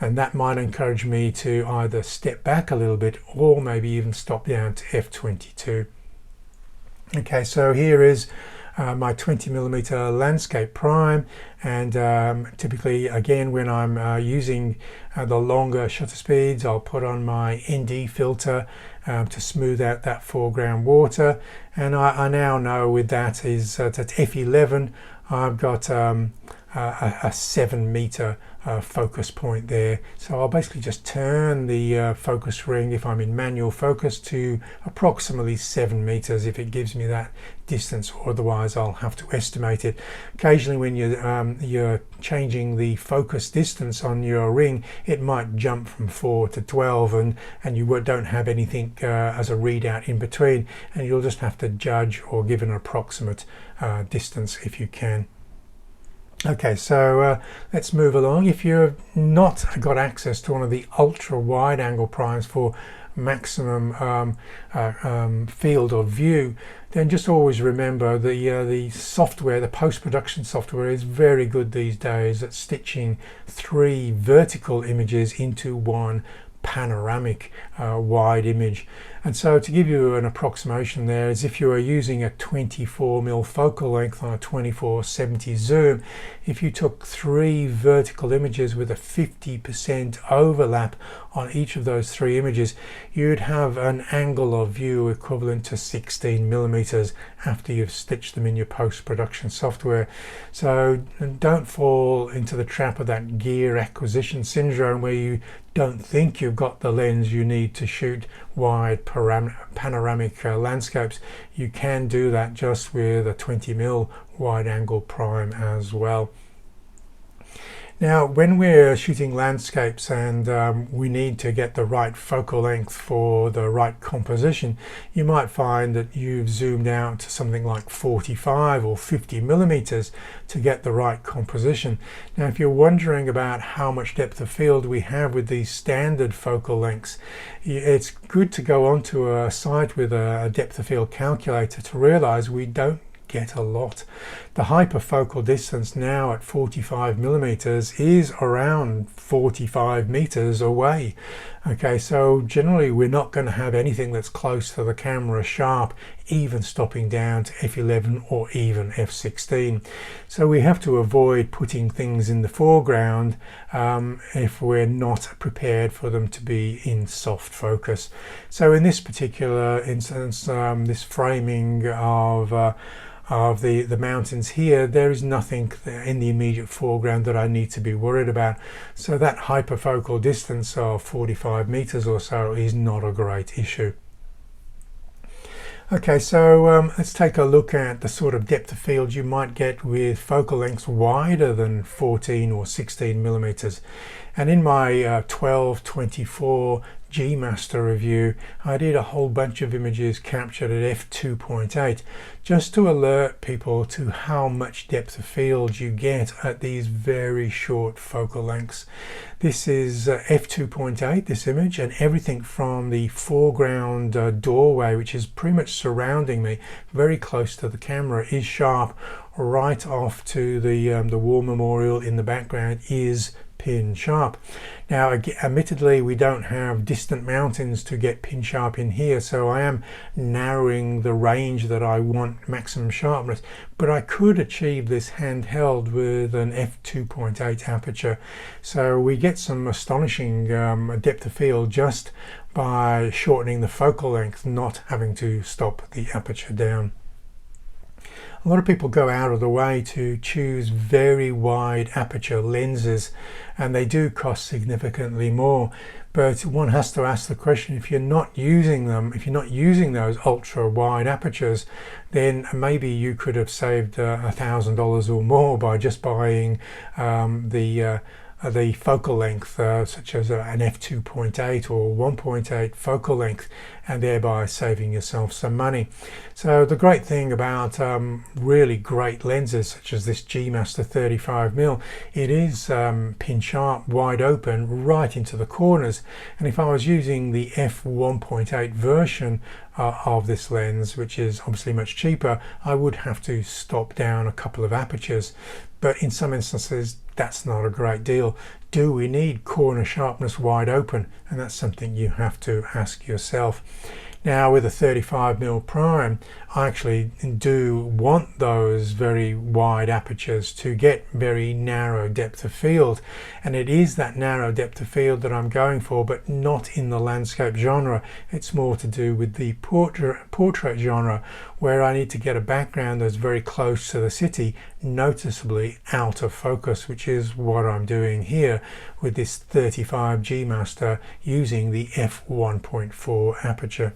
and that might encourage me to either step back a little bit or maybe even stop down to f22. Okay, so here is my 20mm landscape prime, and typically again when I'm using the longer shutter speeds, I'll put on my ND filter to smooth out that foreground water, and I now know with that is at f11 I've got a 7-meter focus point there. So I'll basically just turn the focus ring, if I'm in manual focus, to approximately 7 meters if it gives me that distance, or otherwise I'll have to estimate it. Occasionally when you're changing the focus distance on your ring, it might jump from 4 to 12 and you don't have anything as a readout in between, and you'll just have to judge or give an approximate distance if you can. Okay, so let's move along. If you've not got access to one of the ultra wide angle primes for maximum field of view, then just always remember the software, the post-production software, is very good these days at stitching 3 vertical images into one panoramic wide image. And so to give you an approximation there, is if you are using a 24mm focal length on a 24-70 zoom, if you took 3 vertical images with a 50% overlap on each of those 3 images, you'd have an angle of view equivalent to 16mm after you've stitched them in your post-production software. So don't fall into the trap of that gear acquisition syndrome where you don't think you've got the lens you need to shoot wide panoramic landscapes. You can do that just with a 20mm wide angle prime as well. Now, when we're shooting landscapes and we need to get the right focal length for the right composition, you might find that you've zoomed out to something like 45 or 50mm to get the right composition. Now, if you're wondering about how much depth of field we have with these standard focal lengths, it's good to go onto a site with a depth of field calculator to realize we don't get a lot. The hyperfocal distance now at 45mm is around 45 meters away. Okay, so generally we're not going to have anything that's close to the camera sharp, even stopping down to f11 or even f16. So we have to avoid putting things in the foreground if we're not prepared for them to be in soft focus. So in this particular instance, this framing of the mountains here, there is nothing in the immediate foreground that I need to be worried about. So that hyperfocal distance of 45 meters or so is not a great issue. Okay, so let's take a look at the sort of depth of field you might get with focal lengths wider than 14 or 16mm. And in my 12-24 G Master review, I did a whole bunch of images captured at f2.8 just to alert people to how much depth of field you get at these very short focal lengths. This is f2.8, this image, and everything from the foreground doorway, which is pretty much surrounding me, very close to the camera, is sharp, right off to the war memorial in the background is pin sharp. Now, admittedly, we don't have distant mountains to get pin sharp in here, so I am narrowing the range that I want maximum sharpness, but I could achieve this handheld with an f2.8 aperture. So we get some astonishing depth of field just by shortening the focal length, not having to stop the aperture down. A lot of people go out of the way to choose very wide aperture lenses, and they do cost significantly more. But one has to ask the question, if you're not using them, if you're not using those ultra wide apertures, then maybe you could have saved $1,000 or more by just buying the focal length, such as an f2.8 or 1.8 focal length, and thereby saving yourself some money. So the great thing about really great lenses such as this G Master 35mm, it is pin sharp, wide open, right into the corners. And if I was using the f1.8 version of this lens, which is obviously much cheaper, I would have to stop down a couple of apertures. But in some instances, that's not a great deal. Do we need corner sharpness wide open? And that's something you have to ask yourself. Now, with a 35mm prime, I actually do want those very wide apertures to get very narrow depth of field, and it is that narrow depth of field that I'm going for, but not in the landscape genre. It's more to do with the portrait genre, where I need to get a background that's very close to the city, noticeably out of focus, which is what I'm doing here with this 35G Master using the f1.4 aperture.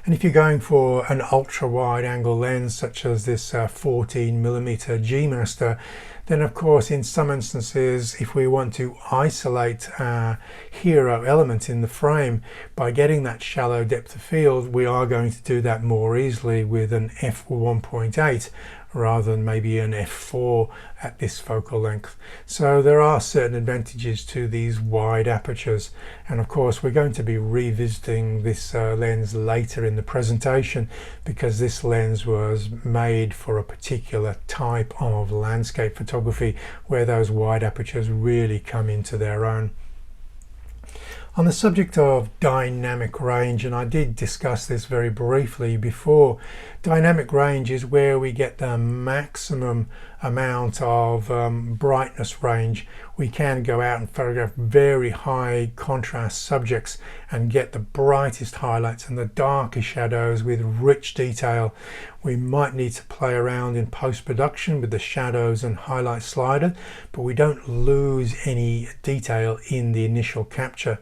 And if you're going for an ultra wide angle lens such as this 14mm G Master, then of course in some instances, if we want to isolate a hero element in the frame by getting that shallow depth of field, we are going to do that more easily with an f1.8 rather than maybe an f4 at this focal length. So there are certain advantages to these wide apertures, and of course we're going to be revisiting this lens later in the presentation, because this lens was made for a particular type of landscape photography where those wide apertures really come into their own. On the subject of dynamic range, and I did discuss this very briefly before, dynamic range is where we get the maximum amount of brightness range. We can go out and photograph very high contrast subjects and get the brightest highlights and the darkest shadows with rich detail. We might need to play around in post-production with the shadows and highlight slider, but we don't lose any detail in the initial capture.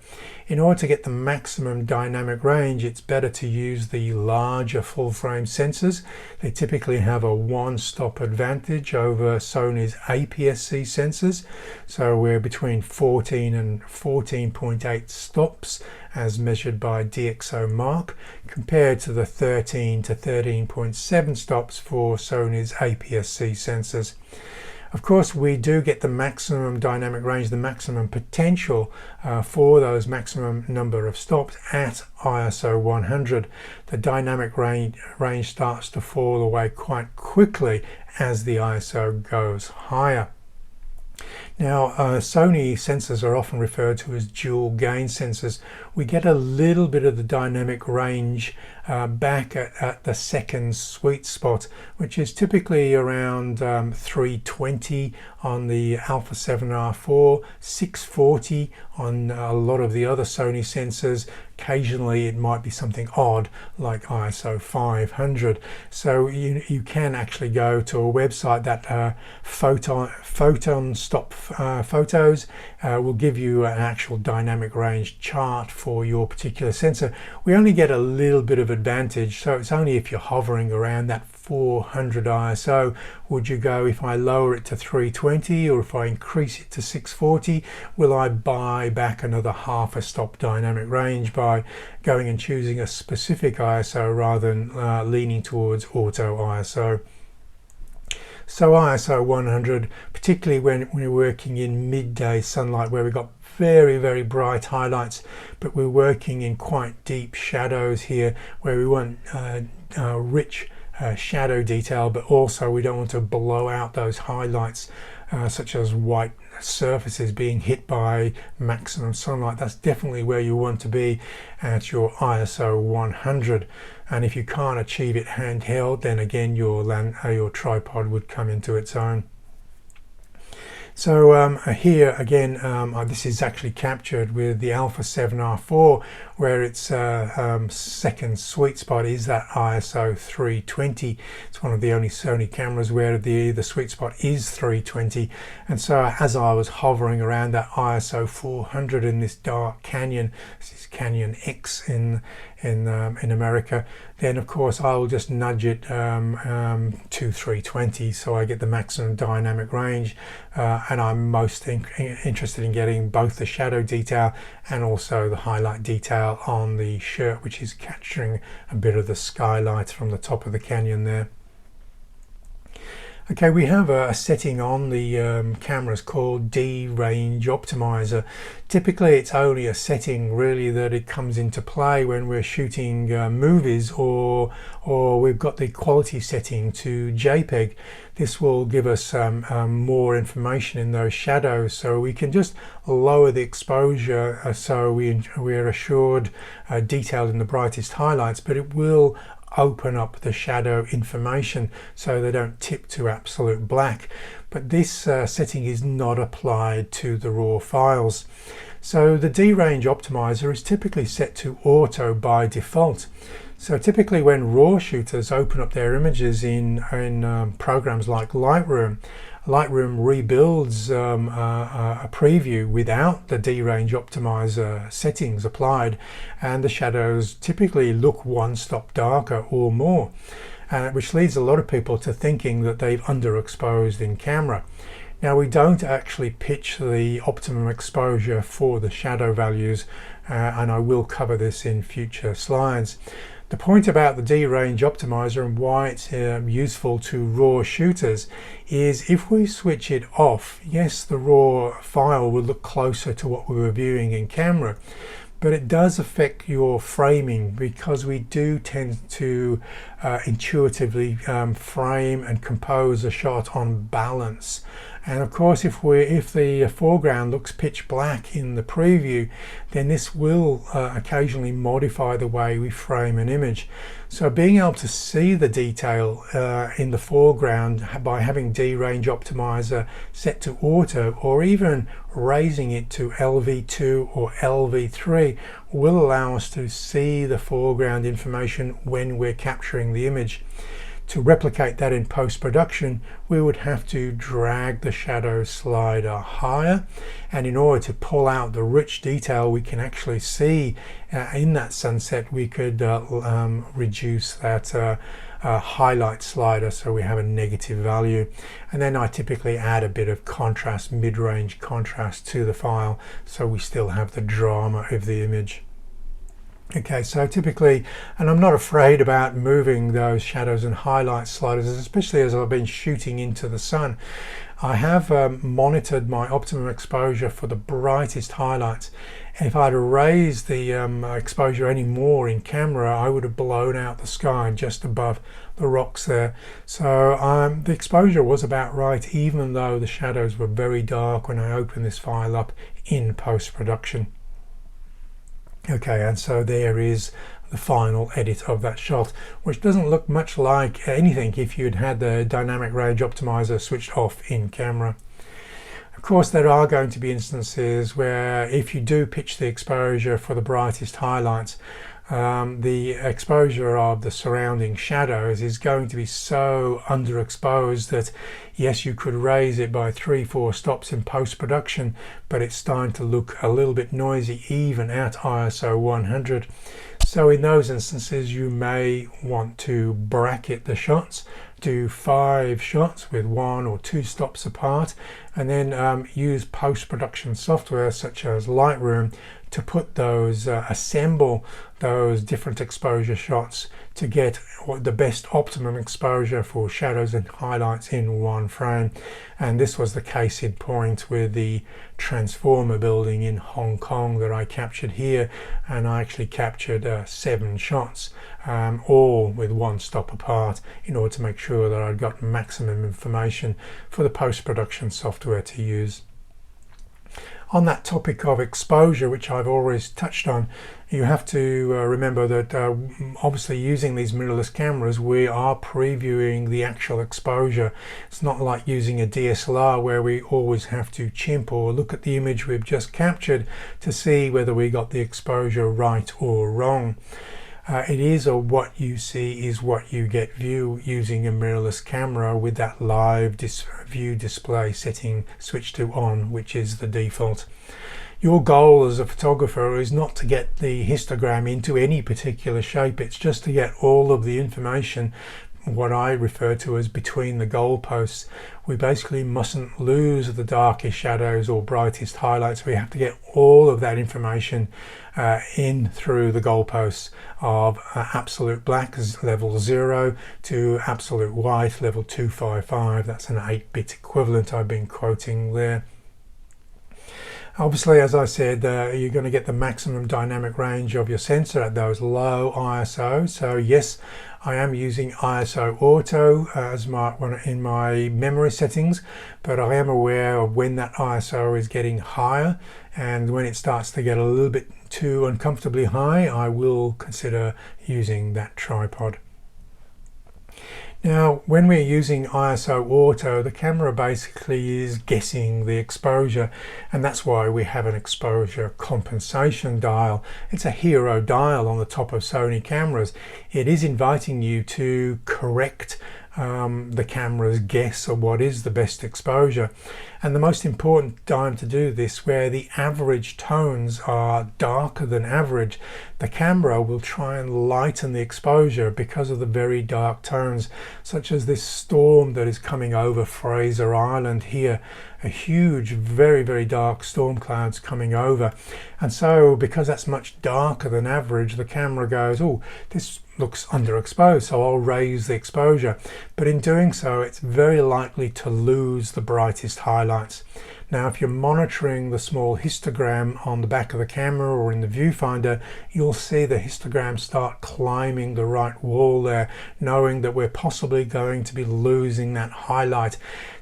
In order to get the maximum dynamic range, it's better to use the larger full-frame sensors. They typically have a one-stop advantage over Sony's APS-C sensors. So we're between 14 and 14.8 stops as measured by DxOMark, compared to the 13 to 13.7 stops for Sony's APS-C sensors. Of course, we do get the maximum dynamic range, the maximum potential for those maximum number of stops at ISO 100. The dynamic range starts to fall away quite quickly as the ISO goes higher. Now, Sony sensors are often referred to as dual gain sensors. We get a little bit of the dynamic range back at the second sweet spot, which is typically around 320 on the Alpha 7R4, 640 on a lot of the other Sony sensors. Occasionally it might be something odd like ISO 500. So you can actually go to a website that Photon Stop Photos will give you an actual dynamic range chart for your particular sensor. We only get a little bit of advantage, so it's only if you're hovering around that 400 ISO would you go, if I lower it to 320 or if I increase it to 640, will I buy back another half a stop dynamic range by going and choosing a specific ISO rather than leaning towards auto ISO. So ISO 100, particularly when we're working in midday sunlight where we've got very, very bright highlights, but we're working in quite deep shadows here where we want rich shadow detail, but also we don't want to blow out those highlights such as white surfaces being hit by maximum sunlight. That's definitely where you want to be at your ISO 100. And if you can't achieve it handheld, then again your tripod would come into its own. So here again, this is actually captured with the Alpha 7R4, where its second sweet spot is that ISO 320. It's one of the only Sony cameras where the sweet spot is 320. And so as I was hovering around that ISO 400 in this dark canyon, this is Canyon X in America, then of course I will just nudge it to 320 so I get the maximum dynamic range, and I'm most interested in getting both the shadow detail and also the highlight detail on the shirt, which is capturing a bit of the skylight from the top of the canyon there. Okay, we have a setting on the cameras called D-Range Optimizer. Typically it's only a setting really that it comes into play when we're shooting movies or we've got the quality setting to JPEG. This will give us more information in those shadows, so we can just lower the exposure so we're assured detailed in the brightest highlights, but it will open up the shadow information so they don't tip to absolute black. But this setting is not applied to the raw files. So the D-Range Optimizer is typically set to auto by default. So typically when RAW shooters open up their images in programs like Lightroom, Lightroom rebuilds a preview without the D-range optimizer settings applied, and the shadows typically look one stop darker or more, which leads a lot of people to thinking that they've underexposed in camera. Now, we don't actually pitch the optimum exposure for the shadow values, and I will cover this in future slides. The point about the D-range optimizer and why it's useful to RAW shooters is if we switch it off, yes, the RAW file will look closer to what we were viewing in camera, but it does affect your framing, because we do tend to intuitively frame and compose a shot on balance. And of course, if the foreground looks pitch black in the preview, then this will occasionally modify the way we frame an image. So being able to see the detail in the foreground by having D-range optimizer set to auto, or even raising it to LV2 or LV3, will allow us to see the foreground information when we're capturing the image. To replicate that in post-production, we would have to drag the shadow slider higher, and in order to pull out the rich detail we can actually see in that sunset, we could reduce that highlight slider so we have a negative value. And then I typically add a bit of contrast, mid-range contrast to the file, so we still have the drama of the image. Okay, so typically, and I'm not afraid about moving those shadows and highlight sliders, especially as I've been shooting into the sun. I have monitored my optimum exposure for the brightest highlights. If I'd raised the exposure any more in camera, I would have blown out the sky just above the rocks there. So the exposure was about right, even though the shadows were very dark when I opened this file up in post-production. Okay, and so there is the final edit of that shot, which doesn't look much like anything if you'd had the dynamic range optimizer switched off in camera. Of course, there are going to be instances where if you do pitch the exposure for the brightest highlights, the exposure of the surrounding shadows is going to be so underexposed that yes, you could raise it by 3-4 stops in post-production, but it's starting to look a little bit noisy even at ISO 100. So in those instances, you may want to bracket the shots, do 5 shots with 1 or 2 stops apart, and then use post-production software such as Lightroom to put those, assemble those different exposure shots to get the best optimum exposure for shadows and highlights in one frame. And this was the case in point with the transformer building in Hong Kong that I captured here, and I actually captured 7 shots, all with 1 stop apart, in order to make sure that I'd got maximum information for the post-production software to use. On that topic of exposure, which I've always touched on, you have to remember that obviously using these mirrorless cameras, we are previewing the actual exposure. It's not like using a DSLR where we always have to chimp or look at the image we've just captured to see whether we got the exposure right or wrong. It is a what you see is what you get view using a mirrorless camera with that live view display setting switched to on, which is the default. Your goal as a photographer is not to get the histogram into any particular shape, it's just to get all of the information, what I refer to as between the goalposts. We basically mustn't lose the darkest shadows or brightest highlights. We have to get all of that information in through the goalposts of absolute black level 0 to absolute white level 255. That's an 8-bit equivalent I've been quoting there. Obviously, as I said, you're going to get the maximum dynamic range of your sensor at those low ISO. So yes, I am using ISO auto as in my memory settings, but I am aware of when that ISO is getting higher, and when it starts to get a little bit too uncomfortably high, I will consider using that tripod. Now, when we're using ISO auto, the camera basically is guessing the exposure, and that's why we have an exposure compensation dial. It's a hero dial on the top of Sony cameras. It is inviting you to correct the camera's guess of what is the best exposure. And the most important time to do this, where the average tones are darker than average, the camera will try and lighten the exposure because of the very dark tones, such as this storm that is coming over Fraser Island here. A huge, very, very dark storm clouds coming over. And so because that's much darker than average, the camera goes, oh, this looks underexposed, so I'll raise the exposure. But in doing so, it's very likely to lose the brightest highlights. Now, if you're monitoring the small histogram on the back of the camera or in the viewfinder, you'll see the histogram start climbing the right wall there, knowing that we're possibly going to be losing that highlight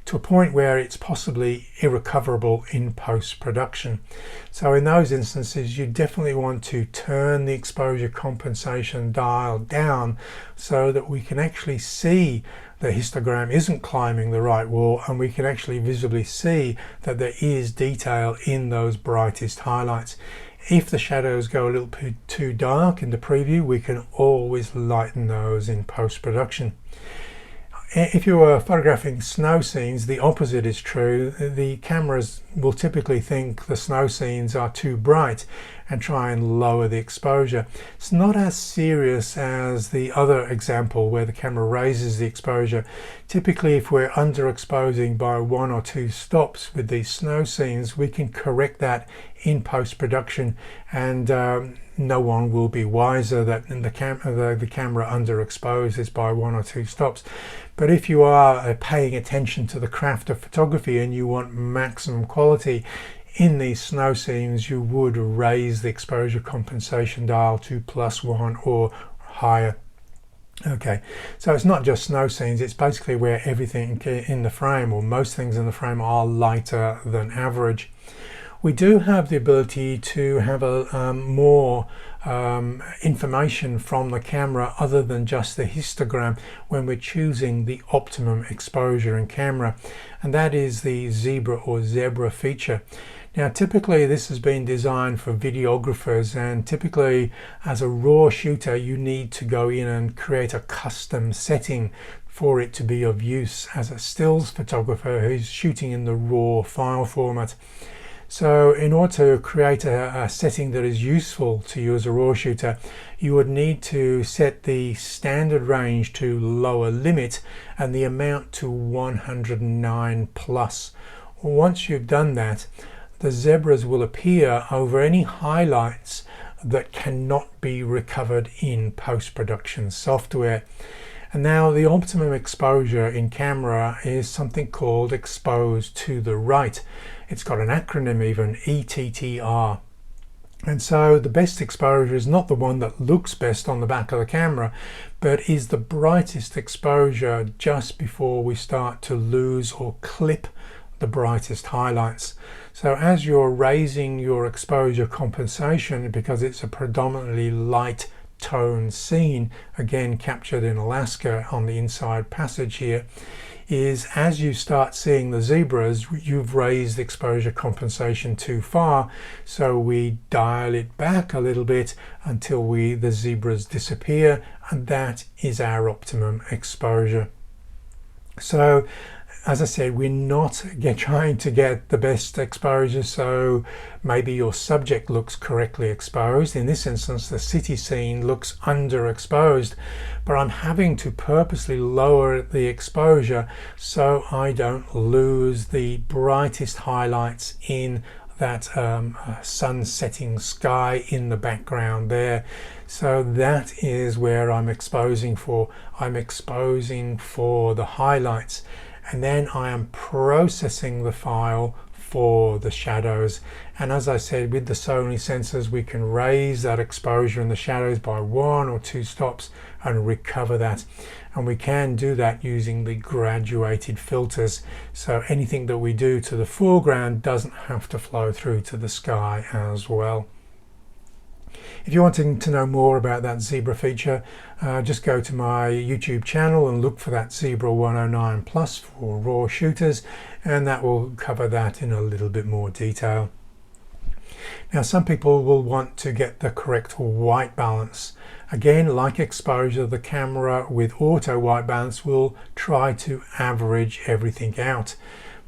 to a point where it's possibly irrecoverable in post-production. So in those instances, you definitely want to turn the exposure compensation dial down so that we can actually see the histogram isn't climbing the right wall, and we can actually visibly see that there is detail in those brightest highlights. If the shadows go a little bit too dark in the preview, we can always lighten those in post-production. If you are photographing snow scenes, the opposite is true. The cameras will typically think the snow scenes are too bright and try and lower the exposure. It's not as serious as the other example where the camera raises the exposure. Typically, if we're underexposing by 1 or 2 stops with these snow scenes, we can correct that in post-production, and no one will be wiser that the camera underexposed is by 1 or 2 stops. But if you are paying attention to the craft of photography and you want maximum quality in these snow scenes, you would raise the exposure compensation dial to +1 or higher. Okay, so it's not just snow scenes, it's basically where everything in the frame, or most things in the frame, are lighter than average. We do have the ability to have more information from the camera other than just the histogram when we're choosing the optimum exposure in camera, and that is the zebra or zebra feature. Now, typically this has been designed for videographers, and typically as a RAW shooter you need to go in and create a custom setting for it to be of use as a stills photographer who's shooting in the RAW file format. So in order to create a setting that is useful to you as a RAW shooter, you would need to set the standard range to lower limit and the amount to 109 plus. Once you've done that, the zebras will appear over any highlights that cannot be recovered in post-production software. And now the optimum exposure in camera is something called exposed to the right. It's got an acronym even, ETTR. And so the best exposure is not the one that looks best on the back of the camera, but is the brightest exposure just before we start to lose or clip the brightest highlights. So as you're raising your exposure compensation, because it's a predominantly light tone scene, again captured in Alaska on the inside passage here, is as you start seeing the zebras, you've raised the exposure compensation too far, so we dial it back a little bit until the zebras disappear, and that is our optimum exposure. So as I said, we're not trying to get the best exposure, so maybe your subject looks correctly exposed. In this instance, the city scene looks underexposed, but I'm having to purposely lower the exposure so I don't lose the brightest highlights in that sun-setting sky in the background there. So that is where I'm exposing for. I'm exposing for the highlights, and then I am processing the file for the shadows. And as I said, with the Sony sensors, we can raise that exposure in the shadows by 1 or 2 stops and recover that. And we can do that using the graduated filters. So anything that we do to the foreground doesn't have to flow through to the sky as well. If you're wanting to know more about that zebra feature, just go to my YouTube channel and look for that Zebra 109 Plus for RAW shooters, and that will cover that in a little bit more detail. Now, some people will want to get the correct white balance. Again, like exposure, the camera with auto white balance will try to average everything out.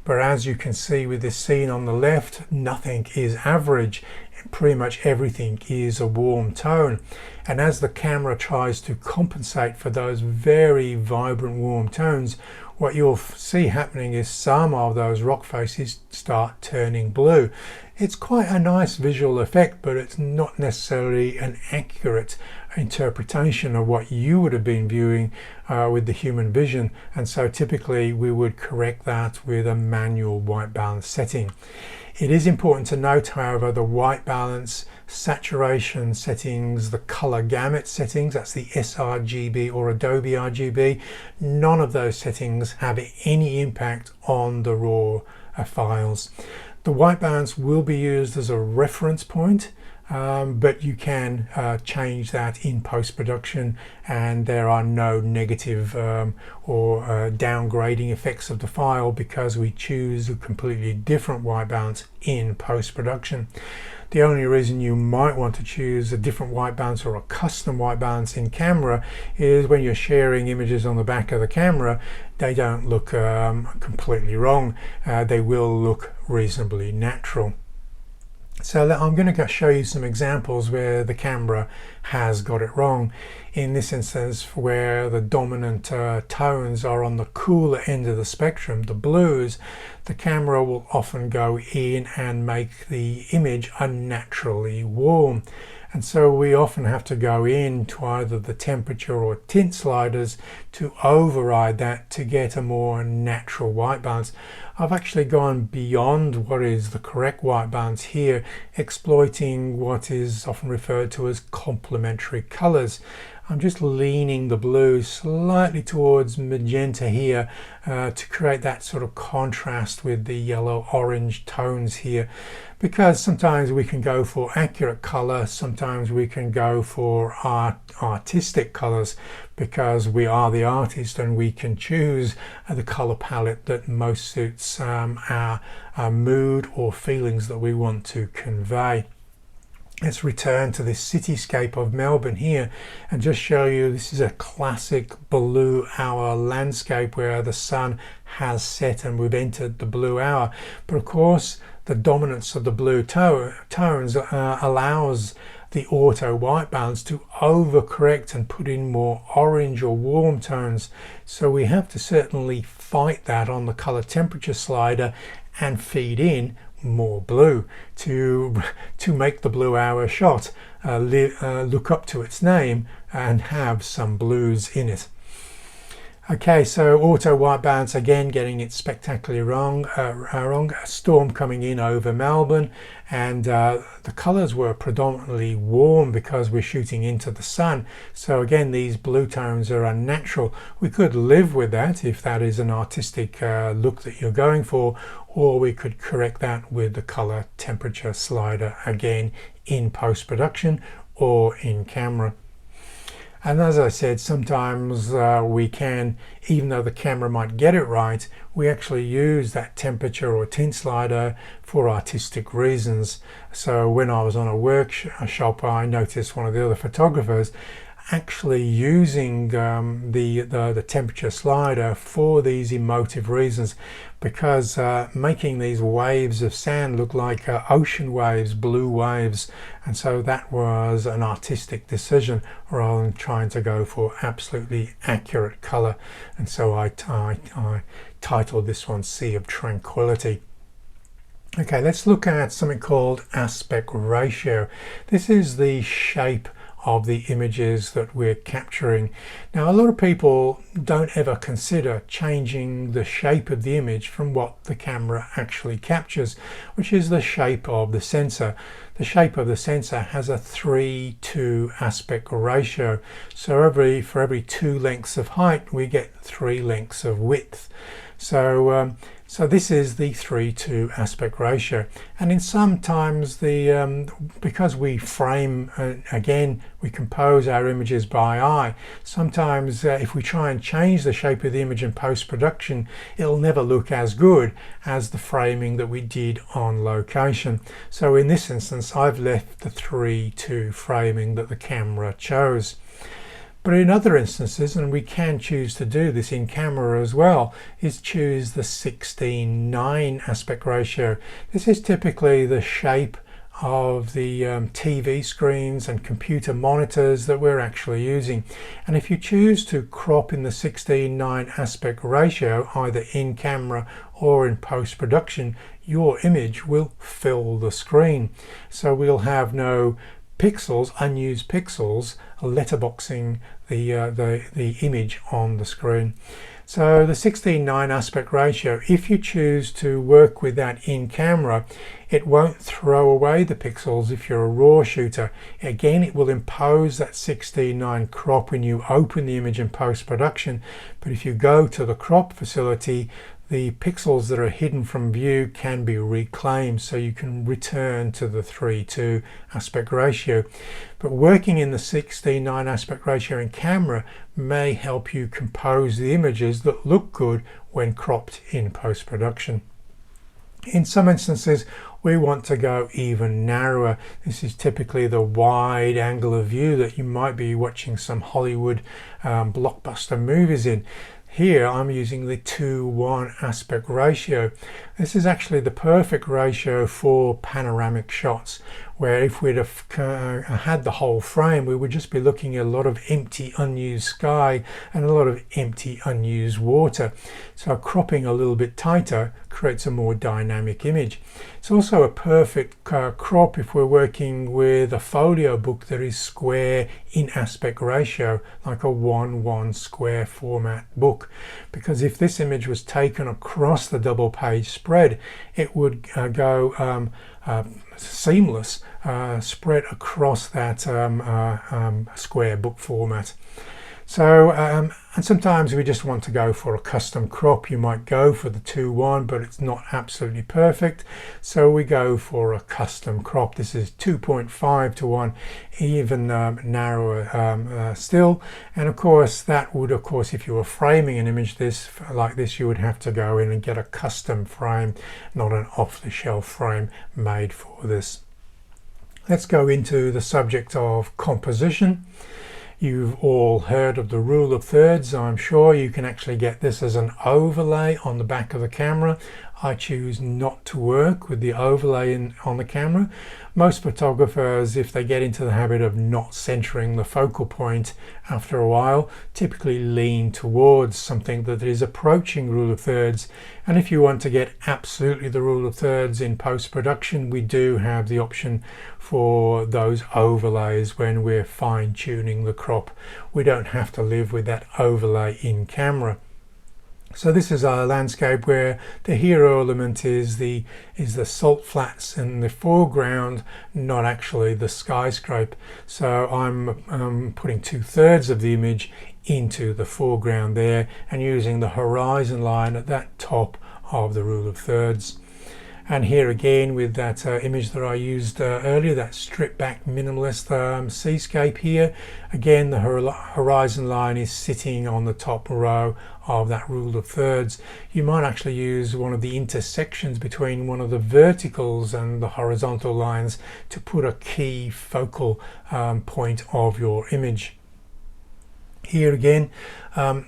But as you can see with this scene on the left, nothing is average. Pretty much everything is a warm tone. And as the camera tries to compensate for those very vibrant warm tones, what you'll see happening is some of those rock faces start turning blue. It's quite a nice visual effect, but it's not necessarily an accurate interpretation of what you would have been viewing with the human vision, and so typically we would correct that with a manual white balance setting. It is important to note, however, the white balance, saturation settings, the color gamut settings, that's the sRGB or Adobe RGB, none of those settings have any impact on the raw files. The white balance will be used as a reference point, but you can change that in post-production, and there are no negative or downgrading effects of the file because we choose a completely different white balance in post-production. The only reason you might want to choose a different white balance or a custom white balance in camera is when you're sharing images on the back of the camera, they don't look completely wrong. They will look reasonably natural. So I'm going to show you some examples where the camera has got it wrong. In this instance, where the dominant tones are on the cooler end of the spectrum, the blues, the camera will often go in and make the image unnaturally warm. And so we often have to go in to either the temperature or tint sliders to override that to get a more natural white balance. I've actually gone beyond what is the correct white balance here, exploiting what is often referred to as complementary colors. I'm just leaning the blue slightly towards magenta here to create that sort of contrast with the yellow-orange tones here, because sometimes we can go for accurate color, sometimes we can go for artistic colors, because we are the artist and we can choose the color palette that most suits our mood or feelings that we want to convey. Let's return to this cityscape of Melbourne here and just show you this is a classic blue hour landscape where the sun has set and we've entered the blue hour. But of course, the dominance of the blue tones allows the auto white balance to overcorrect and put in more orange or warm tones. So we have to certainly fight that on the color temperature slider and feed in more blue to make the blue hour shot look up to its name and have some blues in it. Okay, so auto white balance again getting it spectacularly wrong. A storm coming in over Melbourne, and the colors were predominantly warm because we're shooting into the sun. So again, these blue tones are unnatural. We could live with that if that is an artistic look that you're going for, or we could correct that with the color temperature slider again in post-production or in camera. And as I said, sometimes we can, even though the camera might get it right, we actually use that temperature or tint slider for artistic reasons. So when I was on a workshop, I noticed one of the other photographers actually using the temperature slider for these emotive reasons, because making these waves of sand look like ocean waves, blue waves, and so that was an artistic decision rather than trying to go for absolutely accurate color. And so I titled this one Sea of Tranquility. Okay, let's look at something called aspect ratio. This is the shape of the images that we're capturing. Now, a lot of people don't ever consider changing the shape of the image from what the camera actually captures, which is the shape of the sensor. The shape of the sensor has a 3:2 aspect ratio. So for every 2 lengths of height, we get 3 lengths of width. So So this is the 3:2 aspect ratio, and in sometimes because we frame again, we compose our images by eye. Sometimes if we try and change the shape of the image in post-production, it'll never look as good as the framing that we did on location. So in this instance, I've left the 3:2 framing that the camera chose. But in other instances, and we can choose to do this in camera as well, is choose the 16:9 aspect ratio. This is typically the shape of the TV screens and computer monitors that we're actually using. And if you choose to crop in the 16:9 aspect ratio, either in camera or in post-production, your image will fill the screen. So we'll have no pixels, unused pixels, letterboxing the image on the screen. So the 16:9 aspect ratio, if you choose to work with that in camera, it won't throw away the pixels if you're a RAW shooter. Again, it will impose that 16:9 crop when you open the image in post-production, but if you go to the crop facility, the pixels that are hidden from view can be reclaimed, so you can return to the 3:2 aspect ratio. But working in the 16:9 aspect ratio in camera may help you compose the images that look good when cropped in post-production. In some instances, we want to go even narrower. This is typically the wide angle of view that you might be watching some Hollywood blockbuster movies in. Here I'm using the 2:1 aspect ratio. This is actually the perfect ratio for panoramic shots, where if we'd have had the whole frame, we would just be looking at a lot of empty unused sky and a lot of empty unused water. So cropping a little bit tighter creates a more dynamic image. It's also a perfect crop if we're working with a folio book that is square in aspect ratio, like a 1:1 square format book, because if this image was taken across the double page spread, it would go seamless, spread across that square book format. So and sometimes we just want to go for a custom crop. You might go for the 2:1, but it's not absolutely perfect, so we go for a custom crop. This is 2.5:1, even narrower still. And of course that would, of course, if you were framing an image like this, you would have to go in and get a custom frame, not an off-the-shelf frame made for this. Let's go into the subject of composition. You've all heard of the rule of thirds. I'm sure you can actually get this as an overlay on the back of the camera. I choose not to work with the overlay on the camera. Most photographers, if they get into the habit of not centering the focal point after a while, typically lean towards something that is approaching rule of thirds. And if you want to get absolutely the rule of thirds in post-production, we do have the option for those overlays when we're fine-tuning the crop. We don't have to live with that overlay in camera. So this is our landscape where the hero element is the salt flats in the foreground, not actually the skyscraper. So I'm putting 2/3 of the image into the foreground there and using the horizon line at that top of the rule of thirds. And here again with that image that I used earlier, that stripped back minimalist seascape here, again the horizon line is sitting on the top row of that rule of thirds. You might actually use one of the intersections between one of the verticals and the horizontal lines to put a key focal point of your image. Here again,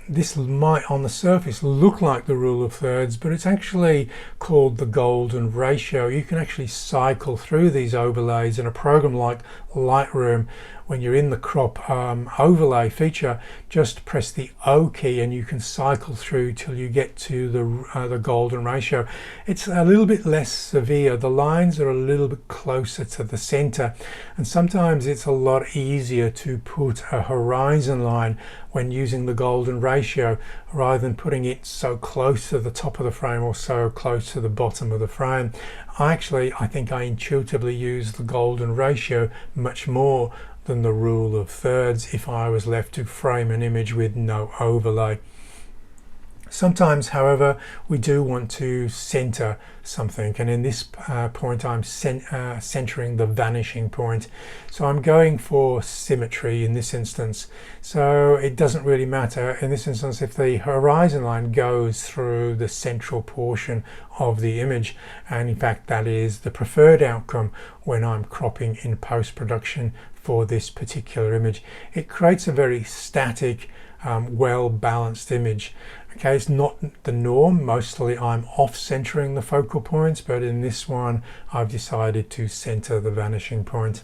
this might on the surface look like the rule of thirds, but it's actually called the golden ratio. You can actually cycle through these overlays in a program like Lightroom. When you're in the crop overlay feature, just press the O key and you can cycle through till you get to the golden ratio. It's a little bit less severe. The lines are a little bit closer to the center, and sometimes it's a lot easier to put a horizon line when using the golden ratio rather than putting it so close to the top of the frame or so close to the bottom of the frame. I think I intuitively use the golden ratio much more than the rule of thirds if I was left to frame an image with no overlay. Sometimes, however, we do want to center something, and in this point I'm centering the vanishing point. So I'm going for symmetry in this instance. So it doesn't really matter in this instance if the horizon line goes through the central portion of the image, and in fact that is the preferred outcome when I'm cropping in post-production for this particular image. It creates a very static, well-balanced image. Okay, it's not the norm. Mostly I'm off-centering the focal points, but in this one I've decided to center the vanishing point.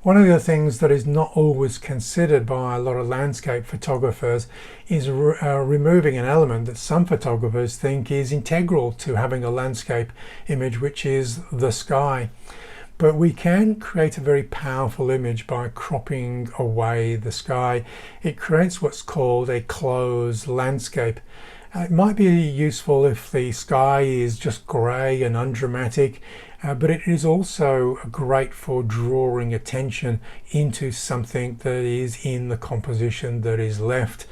One of the things that is not always considered by a lot of landscape photographers is removing an element that some photographers think is integral to having a landscape image, which is the sky. But we can create a very powerful image by cropping away the sky. It creates what's called a closed landscape. It might be useful if the sky is just grey and undramatic, but it is also great for drawing attention into something that is in the composition that is left.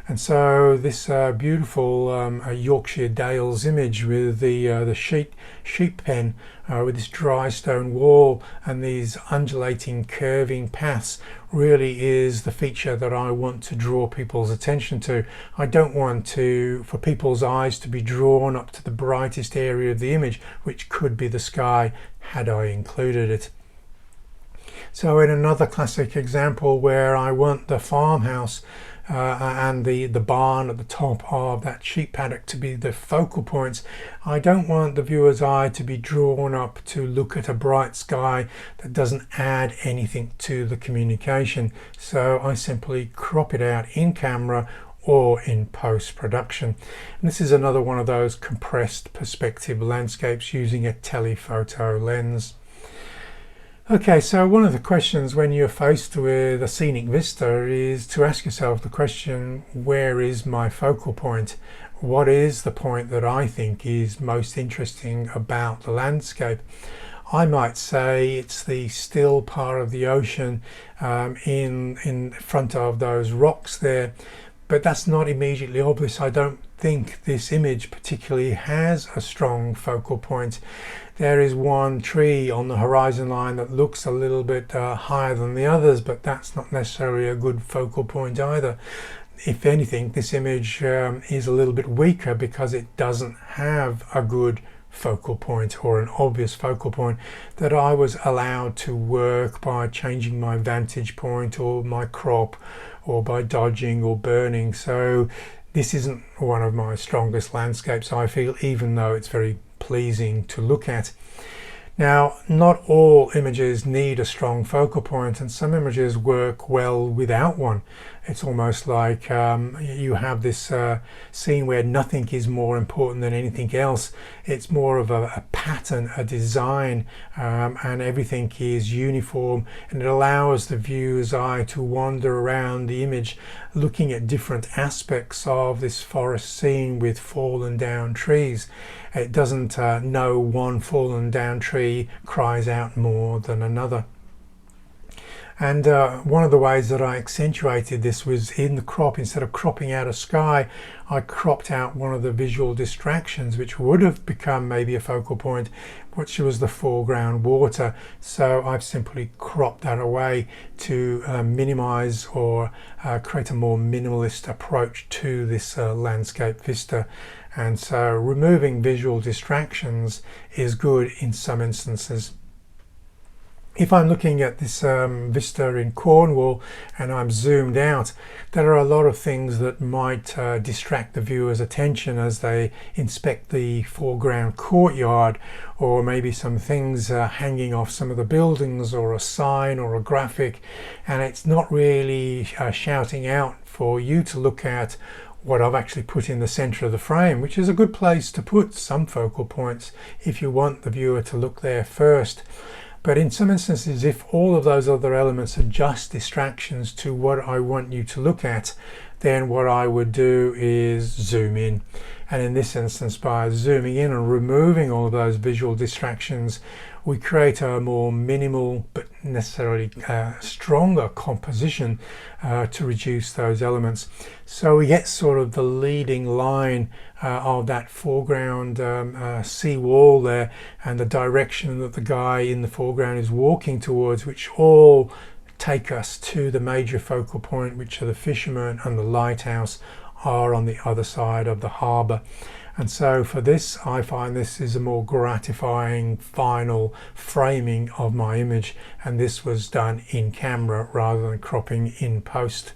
And so this beautiful Yorkshire Dales image with the sheep pen with this dry stone wall and these undulating curving paths really is the feature that I want to draw people's attention to. I don't want for people's eyes to be drawn up to the brightest area of the image, which could be the sky had I included it. So in another classic example where I want the farmhouse and the barn at the top of that sheep paddock to be the focal points, I don't want the viewer's eye to be drawn up to look at a bright sky that doesn't add anything to the communication. So I simply crop it out in camera or in post-production. And this is another one of those compressed perspective landscapes using a telephoto lens. Okay, so one of the questions when you're faced with a scenic vista is to ask yourself the question, where is my focal point? What is the point that I think is most interesting about the landscape? I might say it's the still part of the ocean in front of those rocks there, but that's not immediately obvious. I don't think this image particularly has a strong focal point. There is one tree on the horizon line that looks a little bit higher than the others, but that's not necessarily a good focal point either. If anything, this image is a little bit weaker because it doesn't have a good focal point or an obvious focal point that I was allowed to work by changing my vantage point or my crop or by dodging or burning. So this isn't one of my strongest landscapes, I feel, even though it's very pleasing to look at. Now, not all images need a strong focal point, and some images work well without one. It's almost like you have this scene where nothing is more important than anything else. It's more of a pattern, a design, and everything is uniform, and it allows the viewer's eye to wander around the image looking at different aspects of this forest scene with fallen down trees. It doesn't know one fallen down tree cries out more than another. And one of the ways that I accentuated this was in the crop. Instead of cropping out a sky, I cropped out one of the visual distractions, which would have become maybe a focal point, which was the foreground water. So I've simply cropped that away to minimize or create a more minimalist approach to this landscape vista. And so removing visual distractions is good in some instances. If I'm looking at this vista in Cornwall and I'm zoomed out, there are a lot of things that might distract the viewer's attention as they inspect the foreground courtyard, or maybe some things hanging off some of the buildings, or a sign or a graphic, and it's not really shouting out for you to look at what I've actually put in the center of the frame, which is a good place to put some focal points if you want the viewer to look there first. But in some instances, if all of those other elements are just distractions to what I want you to look at, then what I would do is zoom in. And in this instance, by zooming in and removing all of those visual distractions, we create a more minimal but necessarily stronger composition to reduce those elements. So we get sort of the leading line of that foreground sea wall there, and the direction that the guy in the foreground is walking towards, which all take us to the major focal point, which are the fishermen and the lighthouse are on the other side of the harbour. And so for this, I find this is a more gratifying final framing of my image, and this was done in camera rather than cropping in post.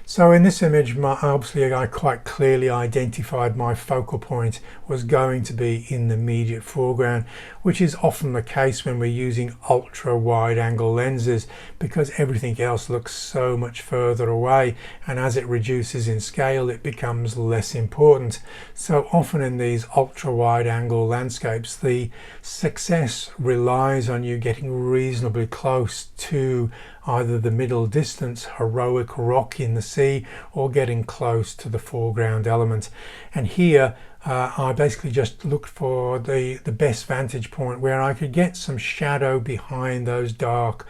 So in this image, obviously I quite clearly identified my focal point was going to be in the immediate foreground, which is often the case when we're using ultra wide angle lenses, because everything else looks so much further away, and as it reduces in scale it becomes less important. So often in these ultra wide angle landscapes, the success relies on you getting reasonably close to either the middle distance heroic rock in the sea or getting close to the foreground element. And here I basically just looked for the best vantage point where I could get some shadow behind those dark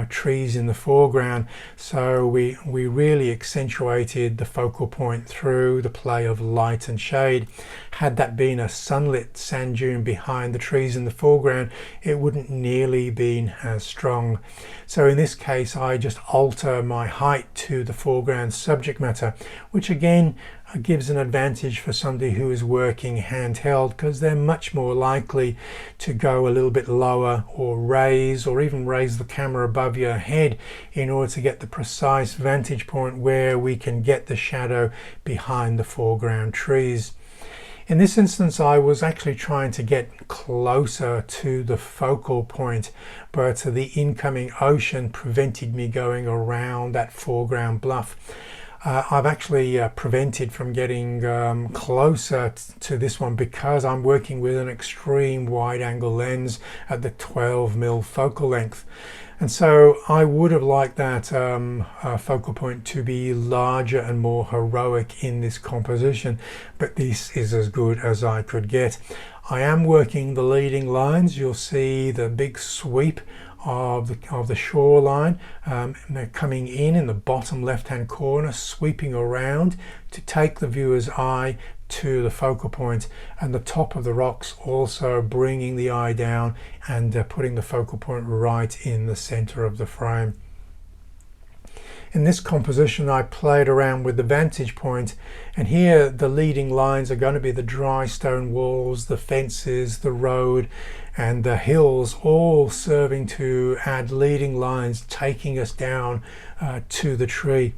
trees in the foreground. So we really accentuated the focal point through the play of light and shade. Had that been a sunlit sand dune behind the trees in the foreground, it wouldn't nearly been as strong. So in this case, I just alter my height to the foreground subject matter, which again gives an advantage for somebody who is working handheld, because they're much more likely to go a little bit lower or even raise the camera above your head in order to get the precise vantage point where we can get the shadow behind the foreground trees. In this instance, I was actually trying to get closer to the focal point, but the incoming ocean prevented me going around that foreground bluff. I've actually prevented from getting closer to this one because I'm working with an extreme wide angle lens at the 12mm focal length. And so I would have liked that focal point to be larger and more heroic in this composition, but this is as good as I could get. I am working the leading lines. You'll see the big sweep of the shoreline coming in the bottom left hand corner, sweeping around to take the viewer's eye to the focal point, and the top of the rocks also bringing the eye down and putting the focal point right in the center of the frame. In this composition, I played around with the vantage point, and here the leading lines are going to be the dry stone walls, the fences, the road and the hills, all serving to add leading lines taking us down to the tree.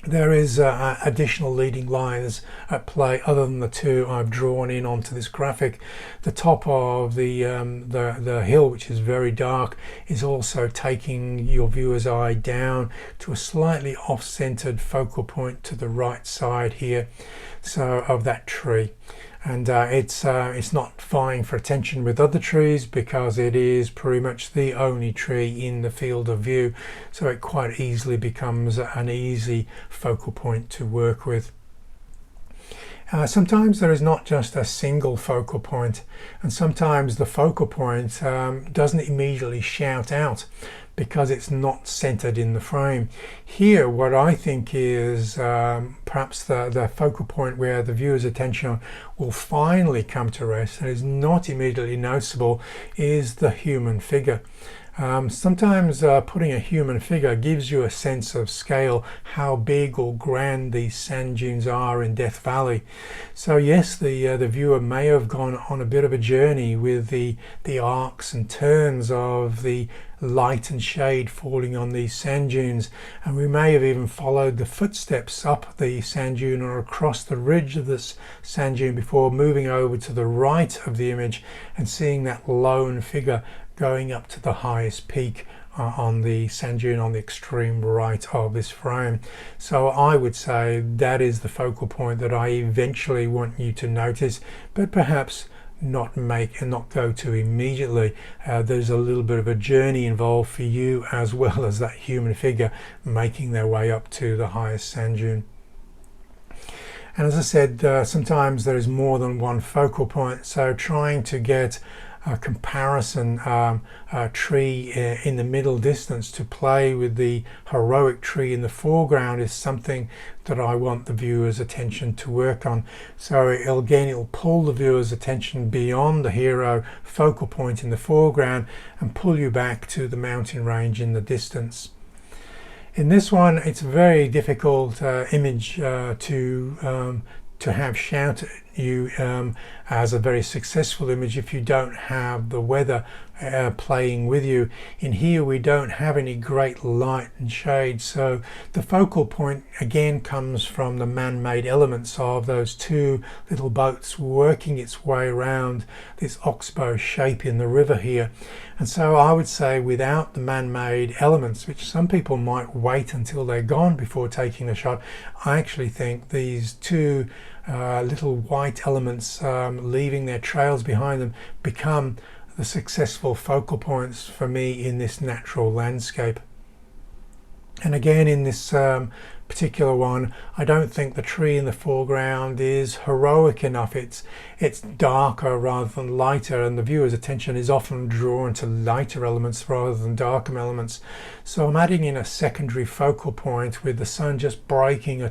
There is additional leading lines at play other than the two I've drawn in onto this graphic. The top of the hill, which is very dark, is also taking your viewer's eye down to a slightly off-centered focal point to the right side here, so of that tree. And it's not vying for attention with other trees because it is pretty much the only tree in the field of view, so it quite easily becomes an easy focal point to work with. Sometimes there is not just a single focal point, and sometimes the focal point doesn't immediately shout out because it's not centered in the frame. Here, what I think is perhaps the focal point where the viewer's attention will finally come to rest and is not immediately noticeable is the human figure. Sometimes putting a human figure gives you a sense of scale, how big or grand these sand dunes are in Death Valley. So yes, the viewer may have gone on a bit of a journey with the arcs and turns of the light and shade falling on these sand dunes, and we may have even followed the footsteps up the sand dune or across the ridge of this sand dune before moving over to the right of the image and seeing that lone figure going up to the highest peak on the sand dune on the extreme right of this frame. So I would say that is the focal point that I eventually want you to notice, but perhaps not go to immediately. There's a little bit of a journey involved for you, as well as that human figure making their way up to the highest sand dune. And as I said, sometimes there is more than one focal point, so trying to get comparison tree in the middle distance to play with the heroic tree in the foreground is something that I want the viewer's attention to work on. So it'll pull the viewer's attention beyond the hero focal point in the foreground and pull you back to the mountain range in the distance. In this one, it's a very difficult image to have shout at you as a very successful image if you don't have the weather playing with you. In here we don't have any great light and shade, so the focal point again comes from the man-made elements of those two little boats working its way around this oxbow shape in the river here. And so I would say without the man-made elements, which some people might wait until they're gone before taking the shot, I actually think these two little white elements leaving their trails behind them become the successful focal points for me in this natural landscape. And again, in this particular one, I don't think the tree in the foreground is heroic enough. It's darker rather than lighter, and the viewer's attention is often drawn to lighter elements rather than darker elements. So I'm adding in a secondary focal point with the sun just breaking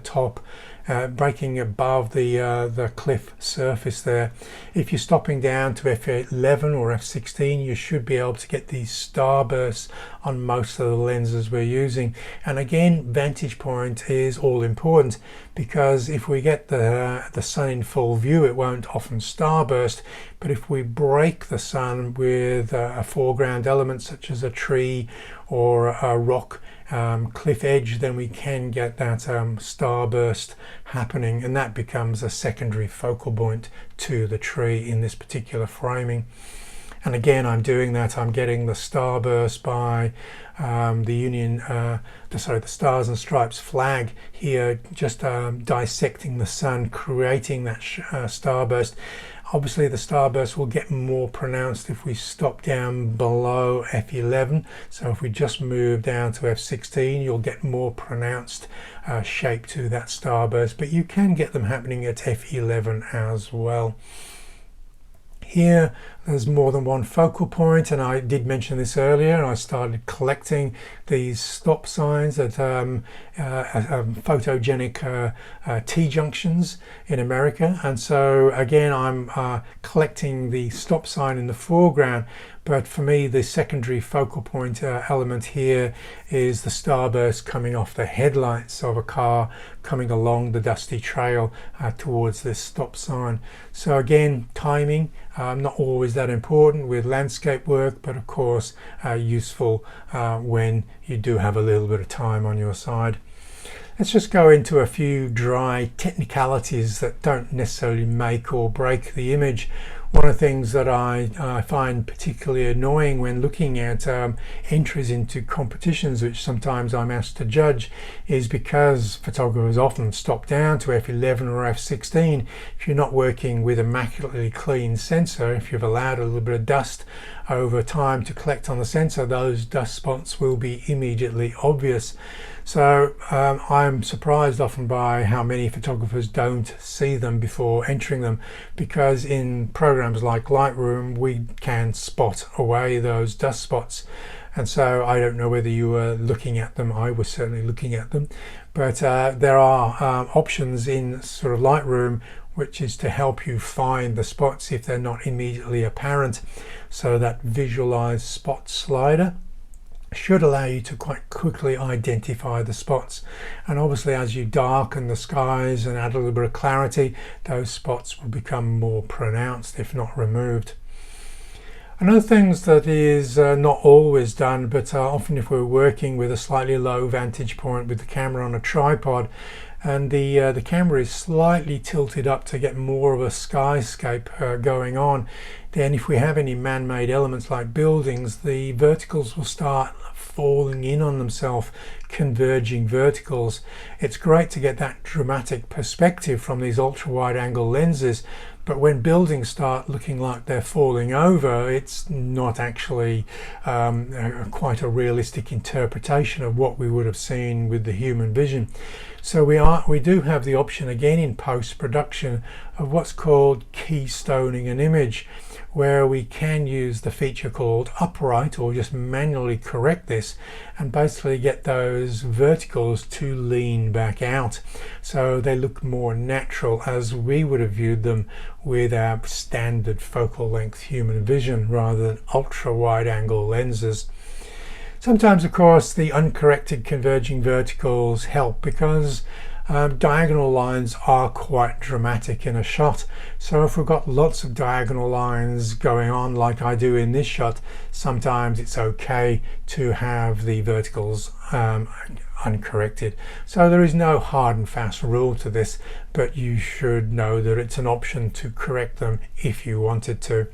breaking above the cliff surface there. If you're stopping down to f11 or f16, you should be able to get these starbursts on most of the lenses we're using. And again, vantage point is all important, because if we get the sun in full view, it won't often starburst. But if we break the sun with a foreground element such as a tree or a rock cliff edge, then we can get that starburst happening, and that becomes a secondary focal point to the tree in this particular framing. And again, I'm doing that. I'm getting the starburst by the Stars and Stripes flag here, just dissecting the sun, creating that starburst. Obviously the starburst will get more pronounced if we stop down below f11, so if we just move down to f16, you'll get more pronounced shape to that starburst, but you can get them happening at f11 as well. Here there's more than one focal point, and I did mention this earlier. I started collecting these stop signs at photogenic T-junctions in America, and so again I'm collecting the stop sign in the foreground, but for me the secondary focal point element here is the starburst coming off the headlights of a car coming along the dusty trail towards this stop sign. So again, timing, not always that important with landscape work, but of course useful when you do have a little bit of time on your side. Let's just go into a few dry technicalities that don't necessarily make or break the image. One of the things that I find particularly annoying when looking at entries into competitions, which sometimes I'm asked to judge, is because photographers often stop down to f11 or f16. If you're not working with immaculately clean sensor, if you've allowed a little bit of dust over time to collect on the sensor, those dust spots will be immediately obvious. So I'm surprised often by how many photographers don't see them before entering them, because in programs like Lightroom we can spot away those dust spots. And so I don't know whether you were looking at them. I was certainly looking at them, but there are options in sort of Lightroom which is to help you find the spots if they're not immediately apparent. So that visualize spot slider should allow you to quite quickly identify the spots, and obviously as you darken the skies and add a little bit of clarity, those spots will become more pronounced if not removed. Another thing that is not always done, but often if we're working with a slightly low vantage point with the camera on a tripod and the camera is slightly tilted up to get more of a skyscape going on, then if we have any man-made elements like buildings, the verticals will start falling in on themselves, converging verticals. It's great to get that dramatic perspective from these ultra-wide angle lenses, but when buildings start looking like they're falling over, it's not actually quite a realistic interpretation of what we would have seen with the human vision. So we do have the option again in post-production of what's called keystoning an image, where we can use the feature called upright, or just manually correct this and basically get those verticals to lean back out so they look more natural as we would have viewed them with our standard focal length human vision rather than ultra wide angle lenses. Sometimes, of course, the uncorrected converging verticals help because diagonal lines are quite dramatic in a shot. So if we've got lots of diagonal lines going on like I do in this shot, sometimes it's okay to have the verticals uncorrected. So there is no hard and fast rule to this, but you should know that it's an option to correct them if you wanted to.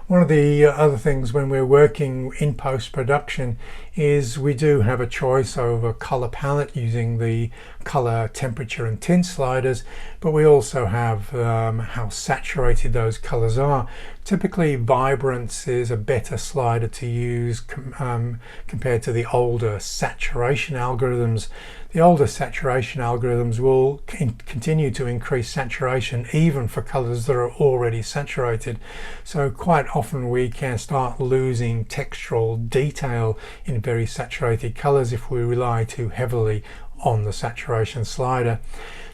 One of the other things when we're working in post-production is we do have a choice over color palette using the color, temperature and tint sliders, but we also have how saturated those colors are. Typically vibrance is a better slider to use compared to the older saturation algorithms. The older saturation algorithms will continue to increase saturation even for colors that are already saturated. So quite often we can start losing textural detail in very saturated colors if we rely too heavily on the saturation slider.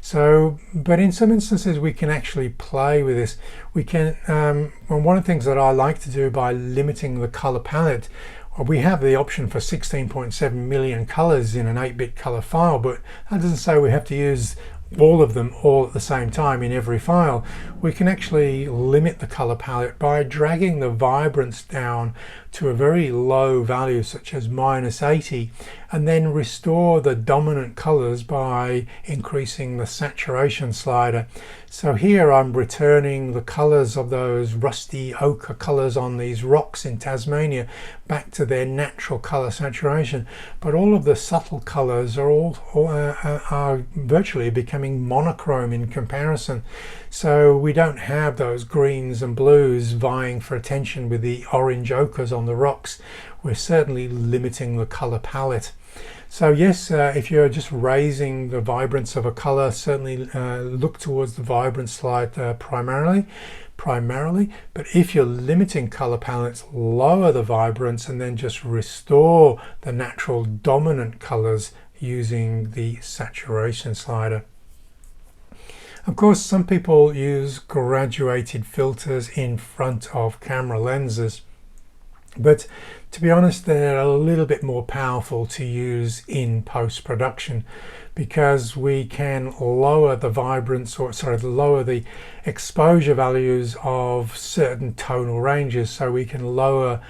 So, but in some instances we can actually play with this. We can, one of the things that I like to do by limiting the color palette, we have the option for 16.7 million colors in an 8-bit color file, but that doesn't say we have to use all of them all at the same time in every file. We can actually limit the color palette by dragging the vibrance down to a very low value such as -80, and then restore the dominant colors by increasing the saturation slider. So here I'm returning the colors of those rusty ochre colors on these rocks in Tasmania back to their natural color saturation, but all of the subtle colors are virtually becoming monochrome in comparison. So we don't have those greens and blues vying for attention with the orange ochres on the rocks. We're certainly limiting the color palette. So yes, if you're just raising the vibrance of a color, certainly look towards the vibrance slide primarily, but if you're limiting color palettes, lower the vibrance and then just restore the natural dominant colors using the saturation slider. Of course, some people use graduated filters in front of camera lenses, but to be honest, they're a little bit more powerful to use in post-production because we can lower the vibrance, or lower the exposure values of certain tonal ranges. So we can lower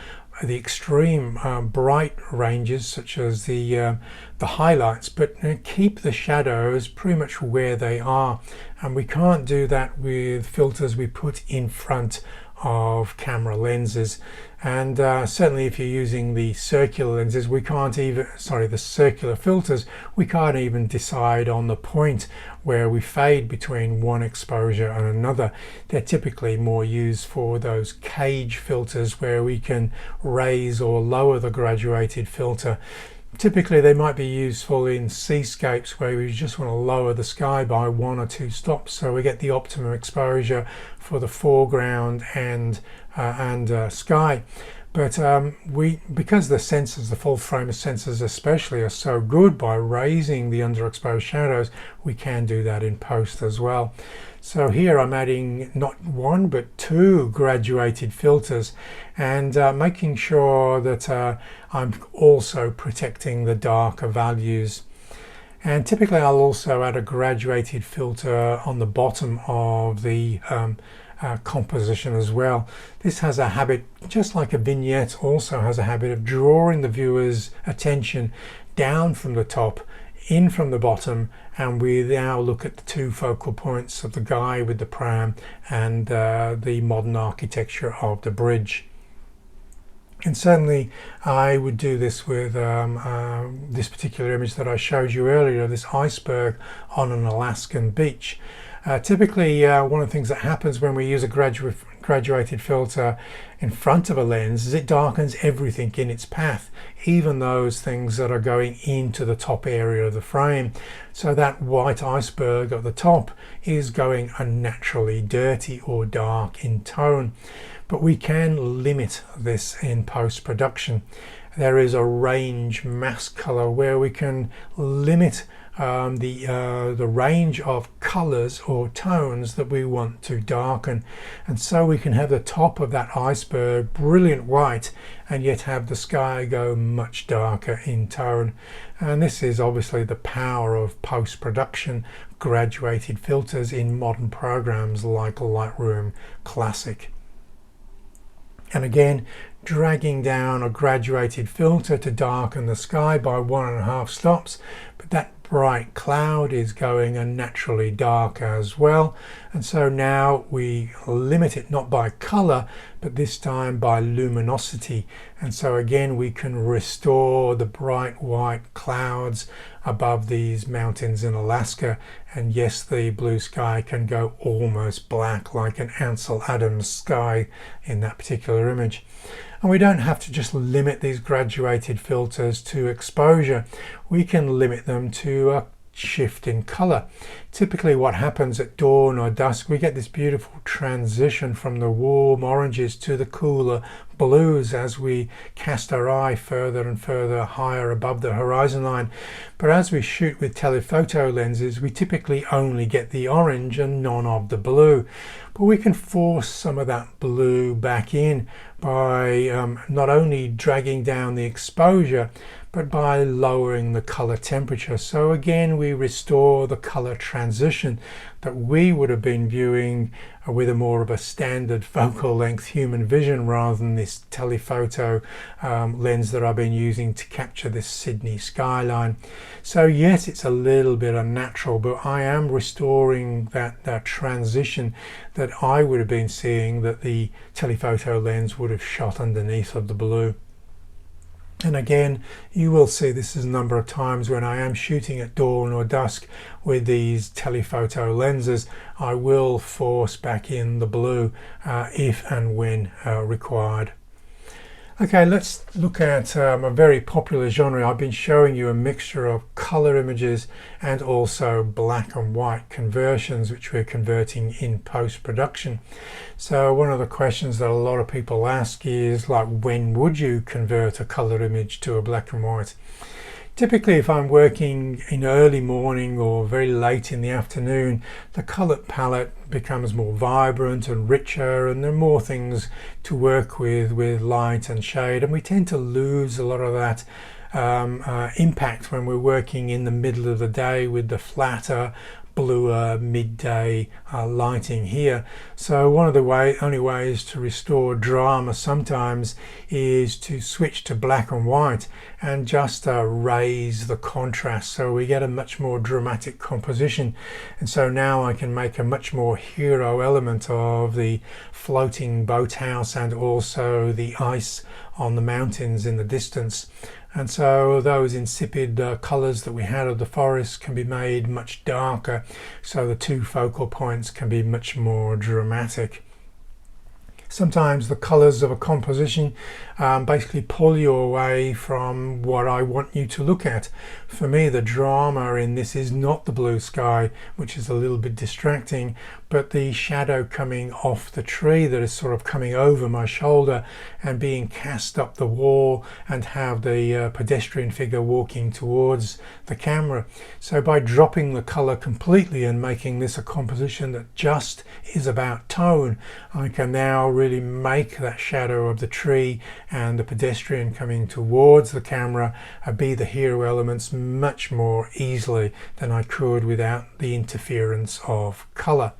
the extreme bright ranges such as the highlights, but keep the shadows pretty much where they are, and we can't do that with filters we put in front of camera lenses. And certainly if you're using the circular lenses, we can't even, the circular filters, we can't even decide on the point where we fade between one exposure and another. They're typically more used for those cage filters where we can raise or lower the graduated filter. Typically they might be useful in seascapes where we just want to lower the sky by 1 or 2 stops so we get the optimum exposure for the foreground and sky. But because the sensors, the full frame of sensors especially, are so good by raising the underexposed shadows, we can do that in post as well. So here I'm adding not 1 but 2 graduated filters and making sure that I'm also protecting the darker values. And typically I'll also add a graduated filter on the bottom of the composition as well. This has a habit, just like a vignette also has a habit, of drawing the viewer's attention down from the top, in from the bottom, and we now look at the 2 focal points of the guy with the pram and the modern architecture of the bridge. And certainly I would do this with this particular image that I showed you earlier, this iceberg on an Alaskan beach. Typically one of the things that happens when we use a graduated filter in front of a lens is it darkens everything in its path, even those things that are going into the top area of the frame. So that white iceberg at the top is going unnaturally dirty or dark in tone. But we can limit this in post-production. There is a range mask color where we can limit the range of colors or tones that we want to darken, and so we can have the top of that iceberg brilliant white and yet have the sky go much darker in tone. And this is obviously the power of post-production graduated filters in modern programs like Lightroom Classic. And again, dragging down a graduated filter to darken the sky by 1.5 stops, but that bright cloud is going unnaturally dark as well. And so now we limit it not by color, but this time by luminosity. And so again, we can restore the bright white clouds above these mountains in Alaska. And yes, the blue sky can go almost black like an Ansel Adams sky in that particular image. And we don't have to just limit these graduated filters to exposure. We can limit them to a shift in color. Typically what happens at dawn or dusk, we get this beautiful transition from the warm oranges to the cooler blues as we cast our eye further and further higher above the horizon line. But as we shoot with telephoto lenses, we typically only get the orange and none of the blue. But we can force some of that blue back in by not only dragging down the exposure, but by lowering the color temperature. So again, we restore the color transition that we would have been viewing with a more of a standard focal length human vision rather than this telephoto lens that I've been using to capture this Sydney skyline. So yes, it's a little bit unnatural, but I am restoring that transition that I would have been seeing that the telephoto lens would have shot underneath of the blue. And again, you will see this is a number of times when I am shooting at dawn or dusk with these telephoto lenses. I will force back in the blue if and when required. Okay, let's look at a very popular genre. I've been showing you a mixture of color images and also black and white conversions, which we're converting in post-production. So one of the questions that a lot of people ask is like, when would you convert a color image to a black and white? Typically, if I'm working in early morning or very late in the afternoon, the color palette becomes more vibrant and richer, and there are more things to work with light and shade, and we tend to lose a lot of that impact when we're working in the middle of the day with the flatter, bluer midday lighting here. So one of the only ways to restore drama sometimes is to switch to black and white and just raise the contrast so we get a much more dramatic composition. And so now I can make a much more hero element of the floating boathouse and also the ice on the mountains in the distance. And so those insipid colors that we had of the forest can be made much darker, so the two focal points can be much more dramatic. Sometimes the colors of a composition basically pull you away from what I want you to look at. For me, the drama in this is not the blue sky, which is a little bit distracting, but the shadow coming off the tree that is sort of coming over my shoulder and being cast up the wall, and have the pedestrian figure walking towards the camera. So by dropping the color completely and making this a composition that just is about tone, I can now really make that shadow of the tree and the pedestrian coming towards the camera be the hero elements much more easily than I could without the interference of color.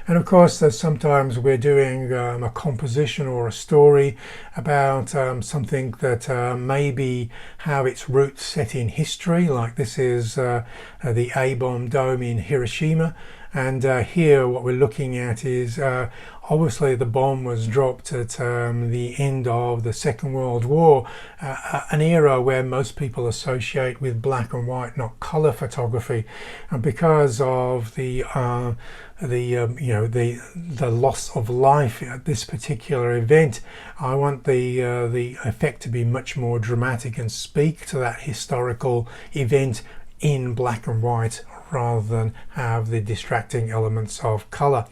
And of course, there's sometimes we're doing a composition or a story about something that maybe have its roots set in history, like this is the A-bomb dome in Hiroshima. And here what we're looking at is obviously the bomb was dropped at the end of the Second World War, an era where most people associate with black and white, not color photography. And because of the loss of life at this particular event, I want the effect to be much more dramatic and speak to that historical event in black and white rather than have the distracting elements of color.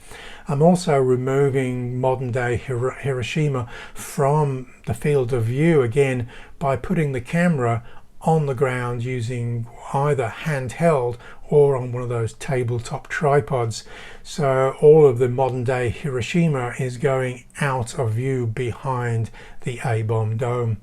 I'm also removing modern day Hiroshima from the field of view again by putting the camera on the ground using either handheld or on one of those tabletop tripods. So all of the modern day Hiroshima is going out of view behind the A-bomb dome.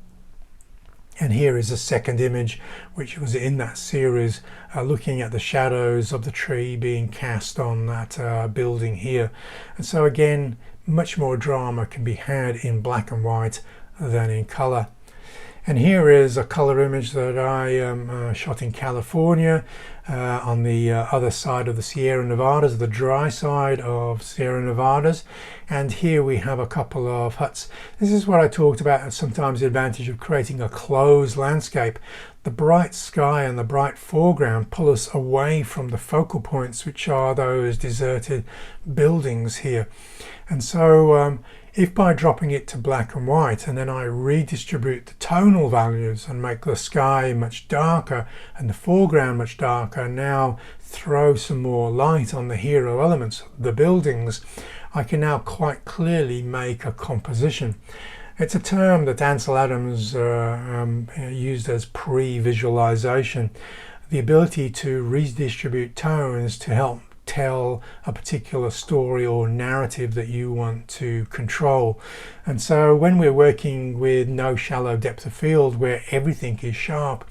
And here is a second image which was in that series, looking at the shadows of the tree being cast on that building here. And so again, much more drama can be had in black and white than in color. And here is a color image that I shot in California on the other side of the Sierra Nevadas, the dry side of Sierra Nevadas. And here we have a couple of huts. This is what I talked about, sometimes the advantage of creating a closed landscape. The bright sky and the bright foreground pull us away from the focal points, which are those deserted buildings here. And so if by dropping it to black and white and then I redistribute the tonal values and make the sky much darker and the foreground much darker, now throw some more light on the hero elements, the buildings, I can now quite clearly make a composition. It's a term that Ansel Adams used as pre-visualization, the ability to redistribute tones to help tell a particular story or narrative that you want to control. And so when we're working with no shallow depth of field where everything is sharp,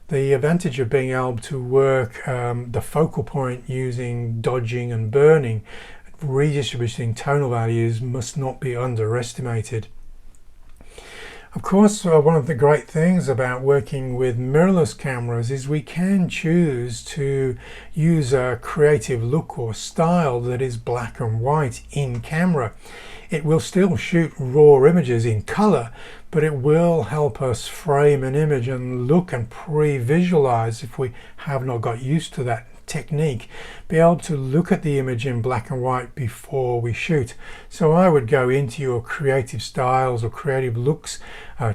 the advantage of being able to work the focal point using dodging and burning, redistributing tonal values, must not be underestimated. Of course, one of the great things about working with mirrorless cameras is we can choose to use a creative look or style that is black and white in camera. It will still shoot raw images in color, but it will help us frame an image and look and pre-visualize, if we have not got used to that technique, be able to look at the image in black and white before we shoot. So I would go into your creative styles or creative looks,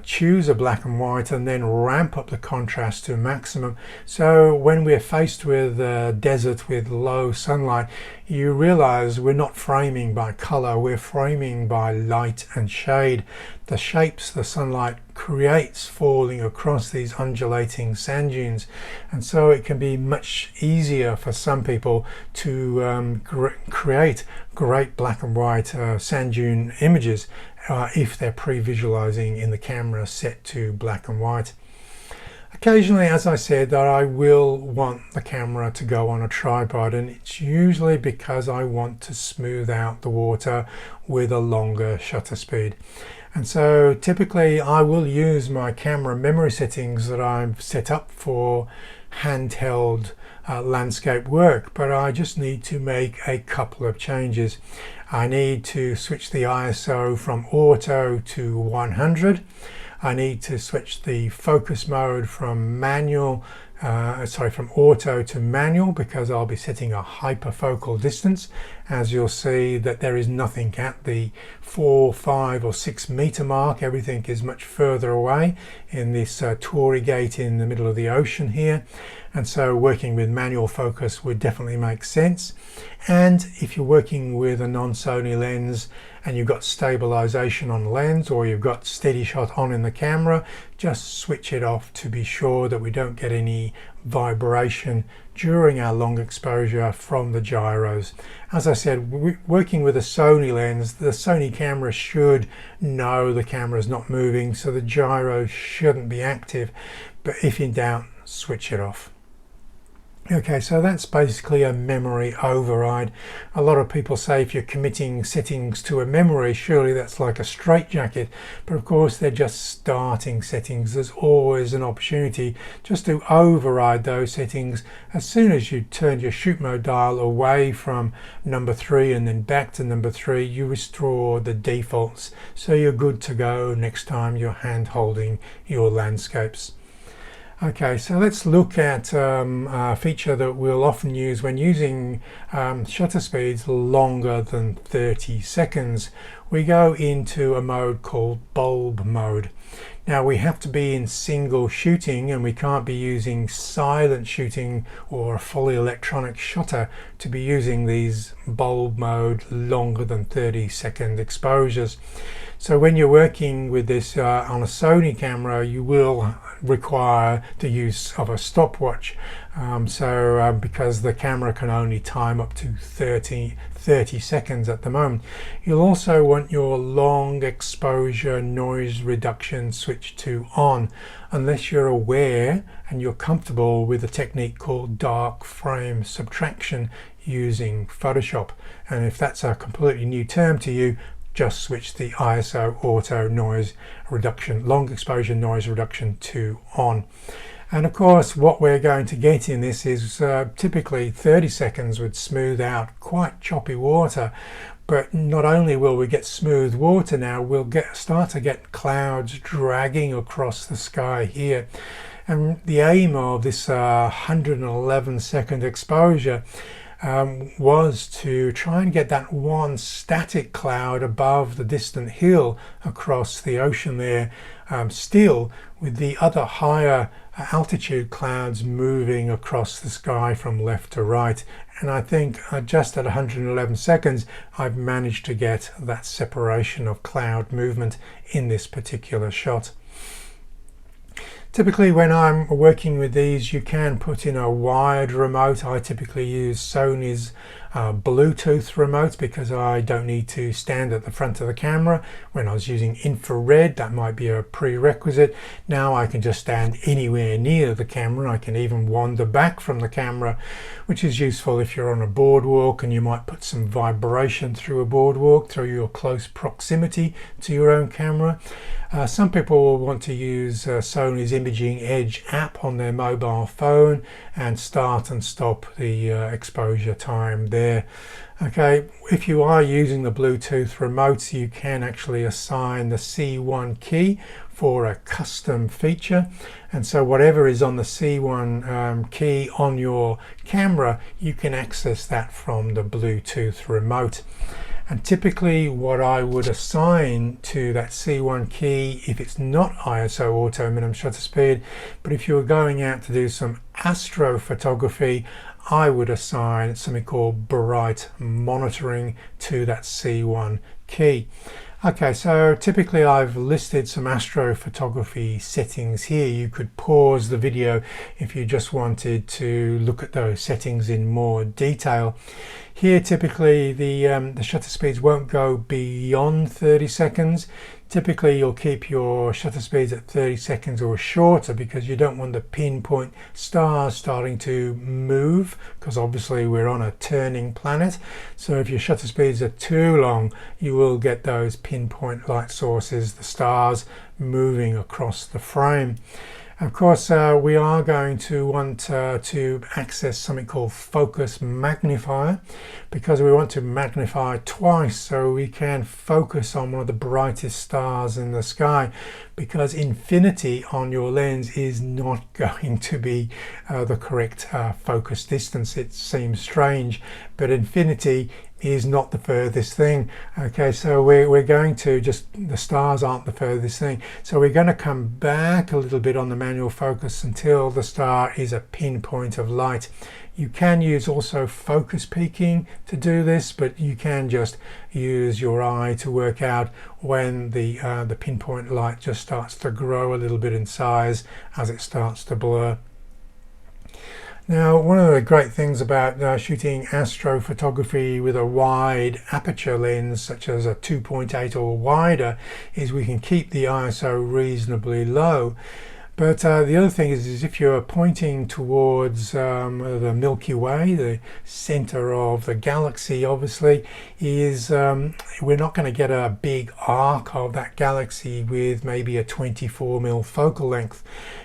choose a black and white, and then ramp up the contrast to maximum. So when we're faced with a desert with low sunlight, you realize we're not framing by color, we're framing by light and shade. The shapes the sunlight creates falling across these undulating sand dunes, and so it can be much easier for some people to create great black and white sand dune images if they're pre-visualizing in the camera set to black and white. Occasionally, as I said, that I will want the camera to go on a tripod, and it's usually because I want to smooth out the water with a longer shutter speed. And so typically I will use my camera memory settings that I've set up for handheld landscape work, but I just need to make a couple of changes. I need to switch the ISO from auto to 100. I need to switch the focus mode from from auto to manual, because I'll be setting a hyperfocal distance. As you'll see that there is nothing at the 4, 5 or 6 meter mark. Everything is much further away in this Tory Gate in the middle of the ocean here. And so working with manual focus would definitely make sense. And if you're working with a non-Sony lens and you've got stabilization on the lens, or you've got steady shot on in the camera, just switch it off to be sure that we don't get any vibration during our long exposure from the gyros. As I said, working with a Sony lens, the Sony camera should know the camera is not moving, so the gyros shouldn't be active. But if in doubt, switch it off. Okay, so that's basically a memory override. A lot of people say if you're committing settings to a memory, surely that's like a straitjacket. But of course, they're just starting settings. There's always an opportunity just to override those settings. As soon as you turn your shoot mode dial away from number 3 and then back to number 3, you restore the defaults. So you're good to go next time you're hand holding your landscapes. Okay, so let's look at a feature that we'll often use when using shutter speeds longer than 30 seconds. We go into a mode called bulb mode. Now we have to be in single shooting, and we can't be using silent shooting or a fully electronic shutter to be using these bulb mode longer than 30-second exposures. So when you're working with this on a Sony camera, you will require the use of a stopwatch. Because the camera can only time up to 30 seconds at the moment. You'll also want your long exposure noise reduction switch to on, unless you're aware and you're comfortable with a technique called dark frame subtraction using Photoshop. And if that's a completely new term to you, just switch the ISO auto noise reduction, long exposure noise reduction to on. And of course, what we're going to get in this is typically 30 seconds would smooth out quite choppy water. But not only will we get smooth water now, we'll start to get clouds dragging across the sky here. And the aim of this 111-second exposure was to try and get that one static cloud above the distant hill across the ocean there, still with the other higher altitude clouds moving across the sky from left to right. And I think just at 111 seconds I've managed to get that separation of cloud movement in this particular shot. Typically when I'm working with these, you can put in a wired remote. I typically use Sony's Bluetooth remote because I don't need to stand at the front of the camera. When I was using infrared, that might be a prerequisite. Now I can just stand anywhere near the camera. I can even wander back from the camera, which is useful if you're on a boardwalk and you might put some vibration through a boardwalk through your close proximity to your own camera. Some people will want to use Sony's Imaging Edge app on their mobile phone and start and stop the exposure time there. Okay, if you are using the Bluetooth remote, you can actually assign the C1 key for a custom feature, and so whatever is on the C1 key on your camera, you can access that from the Bluetooth remote. And typically what I would assign to that C1 key, if it's not ISO auto minimum shutter speed, but if you were going out to do some astro photography, I would assign something called bright monitoring to that C1 key. Okay, so typically I've listed some astrophotography settings here. You could pause the video if you just wanted to look at those settings in more detail. Here typically the shutter speeds won't go beyond 30 seconds. Typically you'll keep your shutter speeds at 30 seconds or shorter because you don't want the pinpoint stars starting to move, because obviously we're on a turning planet. So if your shutter speeds are too long, you will get those pinpoint light sources, the stars, moving across the frame. Of course, we are going to want to access something called focus magnifier, because we want to magnify twice so we can focus on one of the brightest stars in the sky, because infinity on your lens is not going to be the correct focus distance. It seems strange, but infinity is not the furthest thing. Okay, so we're going to the stars aren't the furthest thing, so we're going to come back a little bit on the manual focus until the star is a pinpoint of light. You can use also focus peaking to do this, but you can just use your eye to work out when the pinpoint light just starts to grow a little bit in size as it starts to blur. Now, one of the great things about shooting astrophotography with a wide aperture lens, such as a 2.8 or wider, is we can keep the ISO reasonably low. But the other thing is if you're pointing towards the Milky Way, the center of the galaxy, obviously, is we're not going to get a big arc of that galaxy with maybe a 24mm focal length.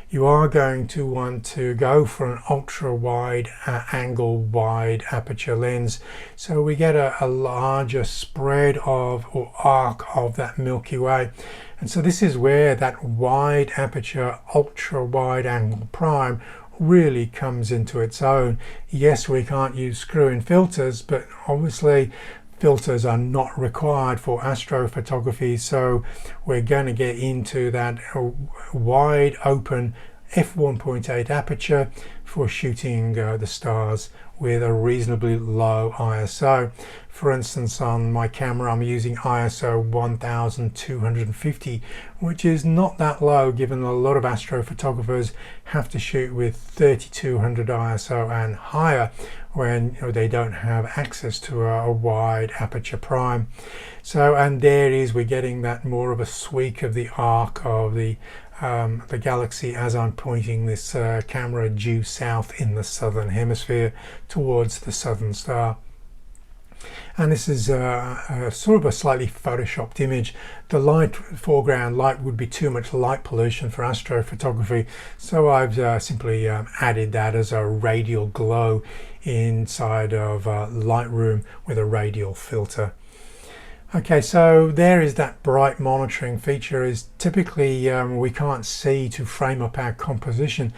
You are going to want to go for an ultra wide angle wide aperture lens, so we get a larger spread of or arc of that Milky Way. And so this is where that wide aperture ultra wide angle prime really comes into its own. Yes, we can't use screw-in filters, but obviously filters are not required for astrophotography, so we're going to get into that wide open f1.8 aperture for shooting the stars with a reasonably low ISO. For instance, on my camera I'm using ISO 1250, which is not that low given a lot of astrophotographers have to shoot with 3200 ISO and higher when they don't have access to a wide aperture prime. So, and there it is, we're getting that more of a sweep of the arc of the galaxy as I'm pointing this camera due south in the southern hemisphere towards the southern star. And this is sort of a slightly photoshopped image. The light foreground light would be too much light pollution for astrophotography, so I've simply added that as a radial glow inside of Lightroom with a radial filter. Okay, so there is that bright monitoring feature. Is typically we can't see to frame up our composition.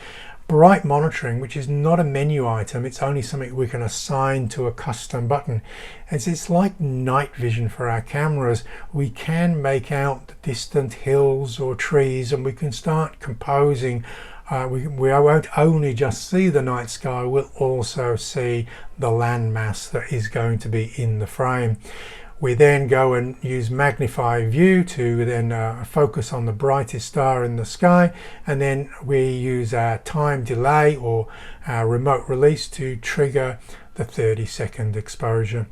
Bright monitoring, which is not a menu item, it's only something we can assign to a custom button. As it's like night vision for our cameras, we can make out distant hills or trees and we can start composing. We won't only just see the night sky, we'll also see the landmass that is going to be in the frame. We then go and use magnify view to then focus on the brightest star in the sky, and then we use our time delay or our remote release to trigger the 30-second exposure.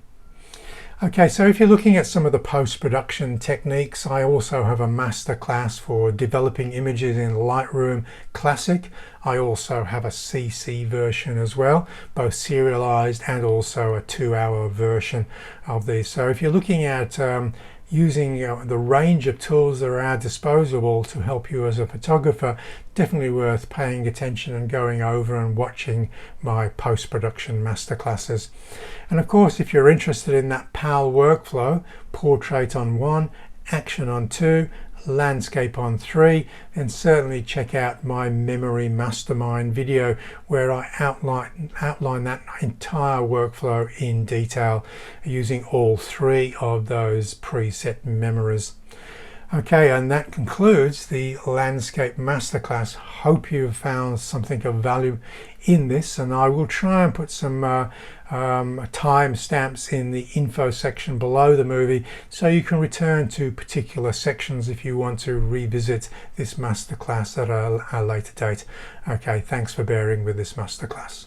Okay, so if you're looking at some of the post-production techniques, I also have a masterclass for developing images in Lightroom Classic. I also have a CC version as well, both serialized and also a 2-hour version of these. So if you're looking at using the range of tools that are at our disposal to help you as a photographer, definitely worth paying attention and going over and watching my post-production masterclasses. And of course, if you're interested in that PAL workflow, portrait on 1, action on 2, landscape on 3, then certainly check out my memory mastermind video where I outline that entire workflow in detail using all 3 of those preset memories. Okay, and that concludes the landscape masterclass. Hope you've found something of value in this, and I will try and put some time stamps in the info section below the movie so you can return to particular sections if you want to revisit this masterclass at a later date. Okay, thanks for bearing with this masterclass.